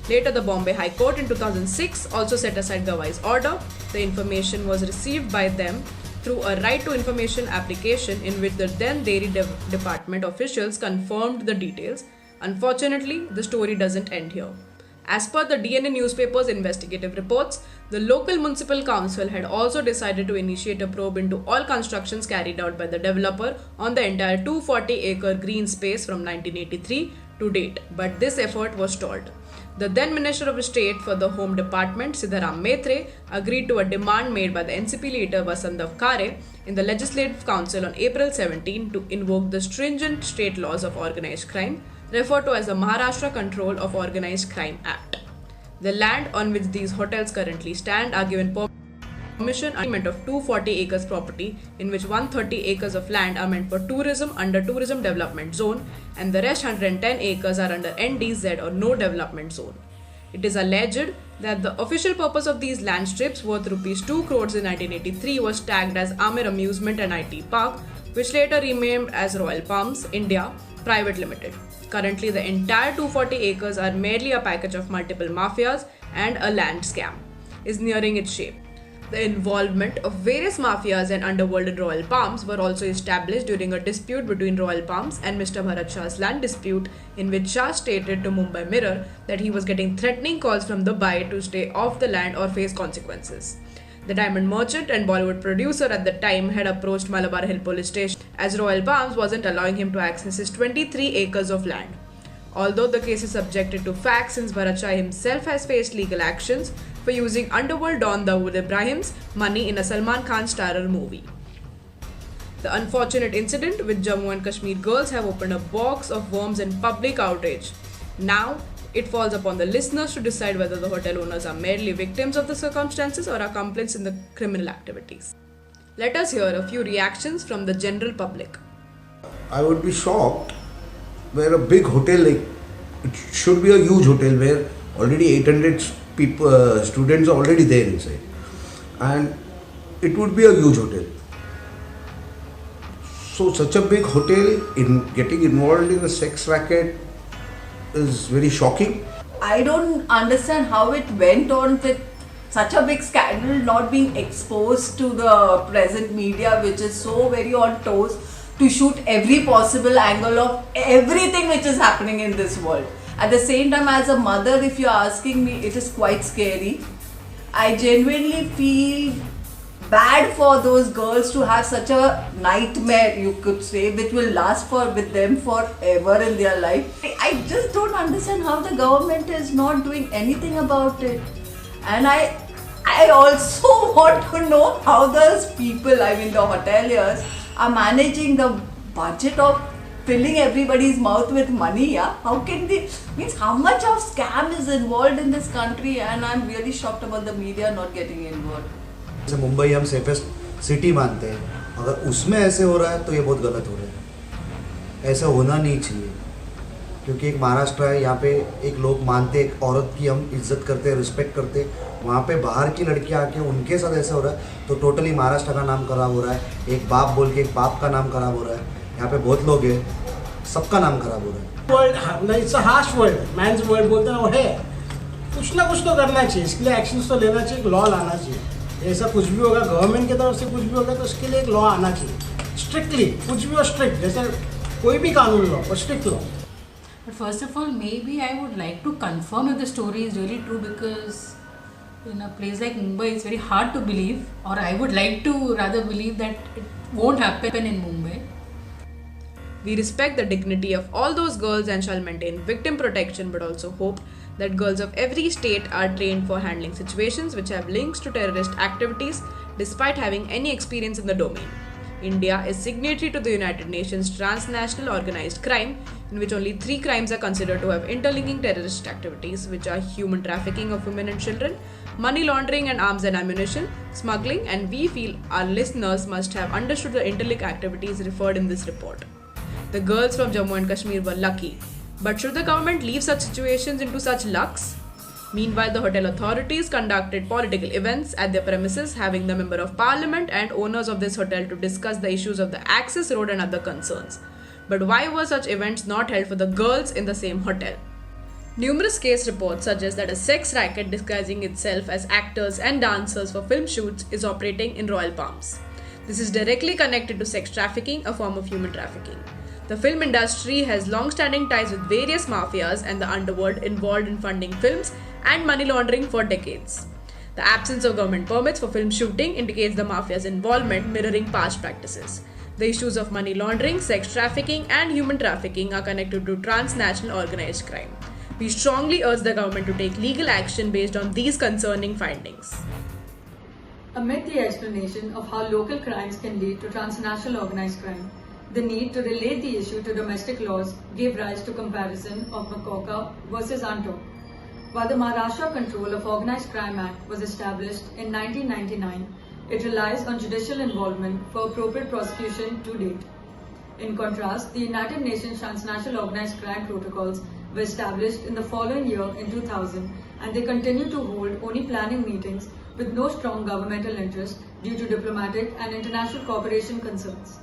Speaker 21: Later, the Bombay High Court in 2006 also set aside Gavai's order. The information was received by them through a right to information application in which the then Dairy Department officials confirmed the details. Unfortunately, the story doesn't end here. As per the DNA newspaper's investigative reports, The local municipal council had also decided to initiate a probe into all constructions carried out by the developer on the entire 240-acre green space from 1983 to date, but this effort was stalled. The then Minister of State for the Home Department, Siddharam Maitre, agreed to a demand made by the NCP leader Vasandav Aarey in the Legislative Council on April 17 to invoke the stringent state laws of organized crime, referred to as the Maharashtra Control of Organized Crime Act. The land on which these hotels currently stand are given permission of 240 acres property, in which 130 acres of land are meant for tourism under tourism development zone and the rest 110 acres are under NDZ or no development zone. It is alleged that the official purpose of these land strips worth Rs 2 crores in 1983 was tagged as Amer Amusement and IT Park, which later renamed as Royal Palms India Private Limited. Currently, the entire 240 acres are merely a package of multiple mafias and a land scam is nearing its shape. The involvement of various mafias and underworld in Royal Palms were also established during a dispute between Royal Palms and Mr. Bharat Shah's land dispute, in which Shah stated to Mumbai Mirror that he was getting threatening calls from the buyer to stay off the land or face consequences. The diamond merchant and Bollywood producer at the time had approached Malabar Hill police station as Royal Palms wasn't allowing him to access his 23 acres of land. Although the case is subjected to facts since Bharat Shah himself has faced legal actions for using underworld don Dawood Ibrahim's money in a Salman Khan starrer movie. The unfortunate incident with Jammu and Kashmir girls have opened a box of worms and public outrage. Now, it falls upon the listeners to decide whether the hotel owners are merely victims of the circumstances or accomplices in the criminal activities. Let us hear a few reactions from the general public.
Speaker 4: I would be shocked where a big hotel, like it should be a huge hotel where already 800 people, students are already there inside, and it would be a huge hotel. So such a big hotel in getting involved in a sex racket is very shocking.
Speaker 22: I don't understand how it went on with such a big scandal not being exposed to the present media, which is so very on toes to shoot every possible angle of everything which is happening in this world. At the same time, as a mother, if you're asking me, it is quite scary. I genuinely feel bad for those girls to have such a nightmare, you could say, which will last with them forever in their life. I just don't understand how the government is not doing anything about it. And I also want to know how those people, I mean the hoteliers, are managing the budget of filling everybody's mouth with money. Yeah, how can they, means how much of scam is involved in this country, and I'm really shocked about the media not getting involved.
Speaker 23: जैसे मुंबई हम safest city मानते हैं, अगर उसमें ऐसे हो रहा है तो ये बहुत गलत हो रहा है. ऐसा होना नहीं चाहिए, क्योंकि एक महाराष्ट्र है, यहाँ पे एक लोग मानते एक औरत की हम इज्जत करते हैं, रिस्पेक्ट करते हैं. वहाँ पे बाहर की लड़कियाँ आके उनके साथ ऐसा हो रहा है तो टोटली महाराष्ट्र का नाम खराब हो रहा है. एक बाप बोल के एक बाप का नाम खराब हो रहा है. यहाँ पे बहुत लोग हैं, सबका नाम खराब हो रहा है.
Speaker 3: World it's a harsh world, man's world बोलते हैं वो है. कुछ ना कुछ तो करना चाहिए, इसके लिए एक्शंस तो लेना चाहिए, लॉ लाना चाहिए. ऐसा कुछ भी होगा गवर्नमेंट की तरफ से कुछ भी होगा तो उसके लिए एक लॉ आना चाहिए, स्ट्रिक्टली कुछ भी हो स्ट्रिक्ट, जैसे कोई भी कानून लॉ और strict law.
Speaker 24: But first of all, maybe I would like to confirm if the story is really true, because in a place like Mumbai it's very hard to believe, or I would like to rather believe that it won't happen in Mumbai.
Speaker 21: We respect the dignity of all those girls and shall maintain victim protection, but also hope that girls of every state are trained for handling situations which have links to terrorist activities despite having any experience in the domain. India is signatory to the United Nations Transnational Organized Crime, in which only 3 crimes are considered to have interlinking terrorist activities, which are human trafficking of women and children, money laundering and arms and ammunition, smuggling, and we feel our listeners must have understood the interlink activities referred in this report. The girls from Jammu and Kashmir were lucky, but should the government leave such situations into such lucks? Meanwhile, the hotel authorities conducted political events at their premises, having the Member of Parliament and owners of this hotel to discuss the issues of the access road and other concerns. But why were such events not held for the girls in the same hotel? Numerous case reports suggest that a sex racket disguising itself as actors and dancers for film shoots is operating in Royal Palms. This is directly connected to sex trafficking, a form of human trafficking. The film industry has long-standing ties with various mafias and the underworld involved in funding films and money laundering for decades. The absence of government permits for film shooting indicates the mafia's involvement, mirroring past practices. The issues of money laundering, sex trafficking, and human trafficking are connected to transnational organized crime. We strongly urge the government to take legal action based on these concerning findings.
Speaker 1: Amid the explanation of how local crimes can lead to transnational organized crime, the need to relate the issue to domestic laws gave rise to comparison of McCoca versus UNTOC. While the Maharashtra Control of Organized Crime Act was established in 1999, it relies on judicial involvement for appropriate prosecution to date. In contrast, the United Nations Transnational Organized Crime Protocols were established in the following year in 2000, and they continue to hold only planning meetings with no strong governmental interest due to diplomatic and international cooperation concerns.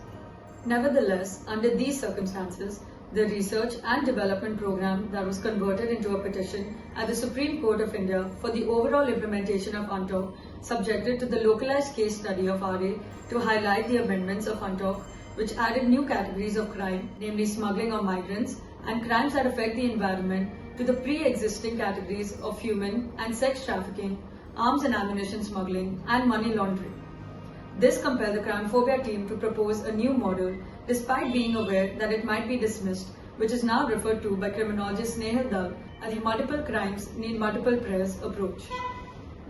Speaker 1: Nevertheless, under these circumstances, the research and development program that was converted into a petition at the Supreme Court of India for the overall implementation of UNTOC, subjected to the localized case study of Aarey to highlight the amendments of UNTOC, which added new categories of crime, namely smuggling of migrants and crimes that affect the environment, to the pre-existing categories of human and sex trafficking, arms and ammunition smuggling, and money laundering. This compelled the Crimeophobia team to propose a new model, despite being aware that it might be dismissed, which is now referred to by Criminologist Snehil Dhall as the multiple crimes need multiple prayers approach.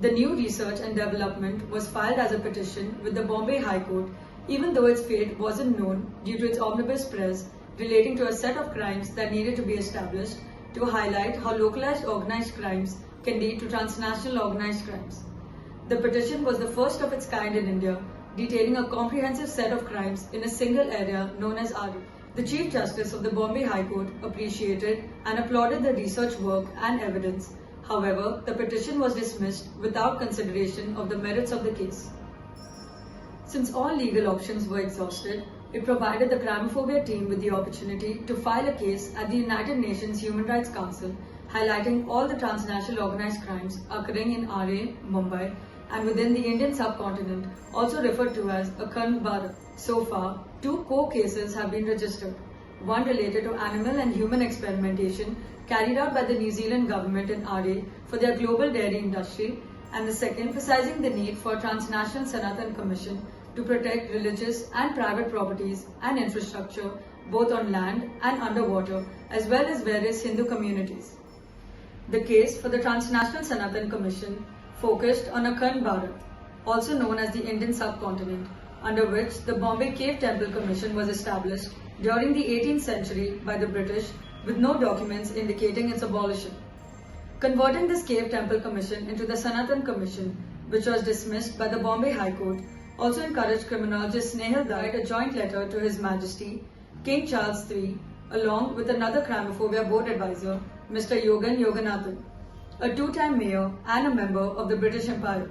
Speaker 1: The new research and development was filed as a petition with the Bombay High Court, even though its fate wasn't known due to its omnibus press relating to a set of crimes that needed to be established to highlight how localized organized crimes can lead to transnational organized crimes. The petition was the first of its kind in India, detailing a comprehensive set of crimes in a single area known as Aarey. The Chief Justice of the Bombay High Court appreciated and applauded the research work and evidence. However, the petition was dismissed without consideration of the merits of the case. Since all legal options were exhausted, it provided the Crimeophobia team with the opportunity to file a case at the United Nations Human Rights Council, highlighting all the transnational organized crimes occurring in Aarey, Mumbai, and within the Indian subcontinent, also referred to as Akhand Bharat. So far, 2 core cases have been registered. One related to animal and human experimentation carried out by the New Zealand government in Aarey for their global dairy industry, and the second emphasizing the need for a transnational Sanatan Commission to protect religious and private properties and infrastructure both on land and underwater, as well as various Hindu communities. The case for the Transnational Sanatan Commission focused on Akhand Bharat, also known as the Indian subcontinent, under which the Bombay Cave Temple Commission was established during the 18th century by the British with no documents indicating its abolition. Converting this Cave Temple Commission into the Sanatan Commission, which was dismissed by the Bombay High Court, also encouraged Criminologist Snehil Dhall to write a joint letter to His Majesty King Charles III, along with another Crimeophobia board advisor, Mr. Yogan Yoganathan, a 2-time mayor and a member of the British Empire.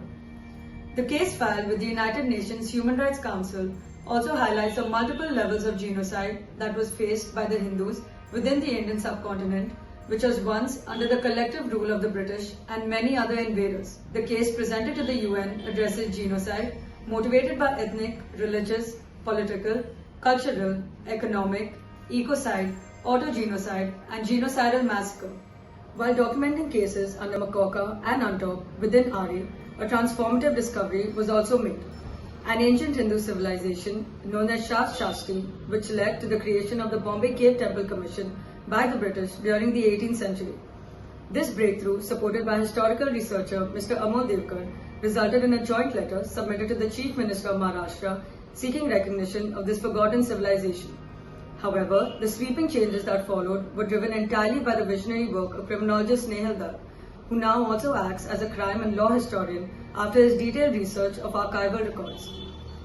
Speaker 1: The case filed with the United Nations Human Rights Council also highlights the multiple levels of genocide that was faced by the Hindus within the Indian subcontinent, which was once under the collective rule of the British and many other invaders. The case presented to the UN addresses genocide motivated by ethnic, religious, political, cultural, economic, ecocide, autogenocide, and genocidal massacre. While documenting cases under McCoca and UNTOC within Aarey, a transformative discovery was also made. An ancient Hindu civilization known as Shastri, which led to the creation of the Bombay Cave Temple Commission by the British during the 18th century. This breakthrough, supported by historical researcher Mr. Amol Devkar, resulted in a joint letter submitted to the Chief Minister of Maharashtra seeking recognition of this forgotten civilization. However, the sweeping changes that followed were driven entirely by the visionary work of criminologist Snehil Dhall, who now also acts as a crime and law historian after his detailed research of archival records.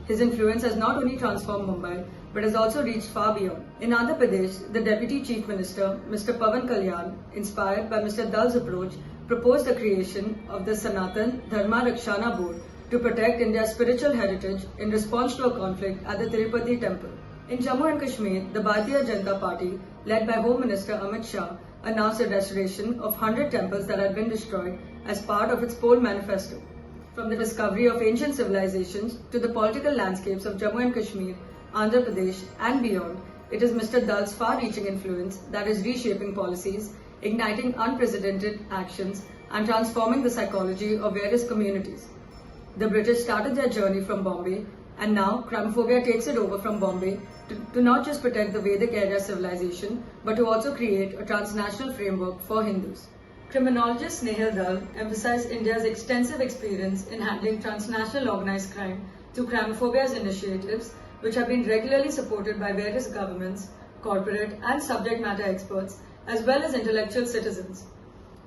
Speaker 1: His influence has not only transformed Mumbai, but has also reached far beyond. In Andhra Pradesh, the Deputy Chief Minister, Mr. Pavan Kalyan, inspired by Mr. Dhall's approach, proposed the creation of the Sanatan Dharma Rakshana Board to protect India's spiritual heritage in response to a conflict at the Tirupati temple. In Jammu and Kashmir, the Bharatiya Janata Party, led by Home Minister Amit Shah, announced the restoration of 100 temples that had been destroyed as part of its poll manifesto. From the discovery of ancient civilizations to the political landscapes of Jammu and Kashmir, Andhra Pradesh and beyond, it is Mr. Dhall's far-reaching influence that is reshaping policies, igniting unprecedented actions and transforming the psychology of various communities. The British started their journey from Bombay, and now Crimeophobia takes it over from Bombay to not just protect the Vedic area civilization, but to also create a transnational framework for Hindus. Criminologist Snehil Dhall emphasized India's extensive experience in handling transnational organized crime through Crimephobia's initiatives, which have been regularly supported by various governments, corporate and subject matter experts, as well as intellectual citizens.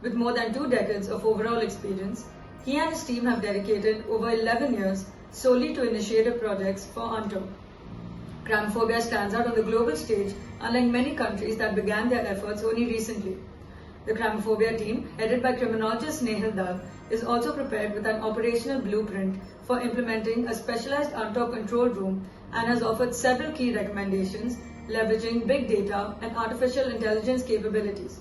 Speaker 1: With more than 2 decades of overall experience, he and his team have dedicated over 11 years solely to initiative projects for UNTOC. Crimeophobia stands out on the global stage, unlike many countries that began their efforts only recently. The Crimeophobia team, headed by criminologist Snehil Dhall, is also prepared with an operational blueprint for implementing a specialized UNTOC control room and has offered several key recommendations leveraging big data and artificial intelligence capabilities.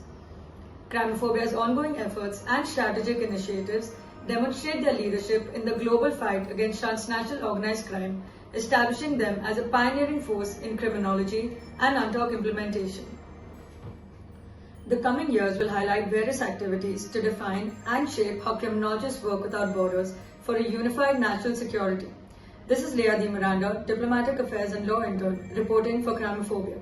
Speaker 1: Crimephobia's ongoing efforts and strategic initiatives demonstrate their leadership in the global fight against transnational organized crime, establishing them as a pioneering force in criminology and UNTOC implementation. The coming years will highlight various activities to define and shape how criminologists work without borders for a unified national security. This is Leah D. Miranda, Diplomatic Affairs and Law Intern, reporting for Crimeophobia.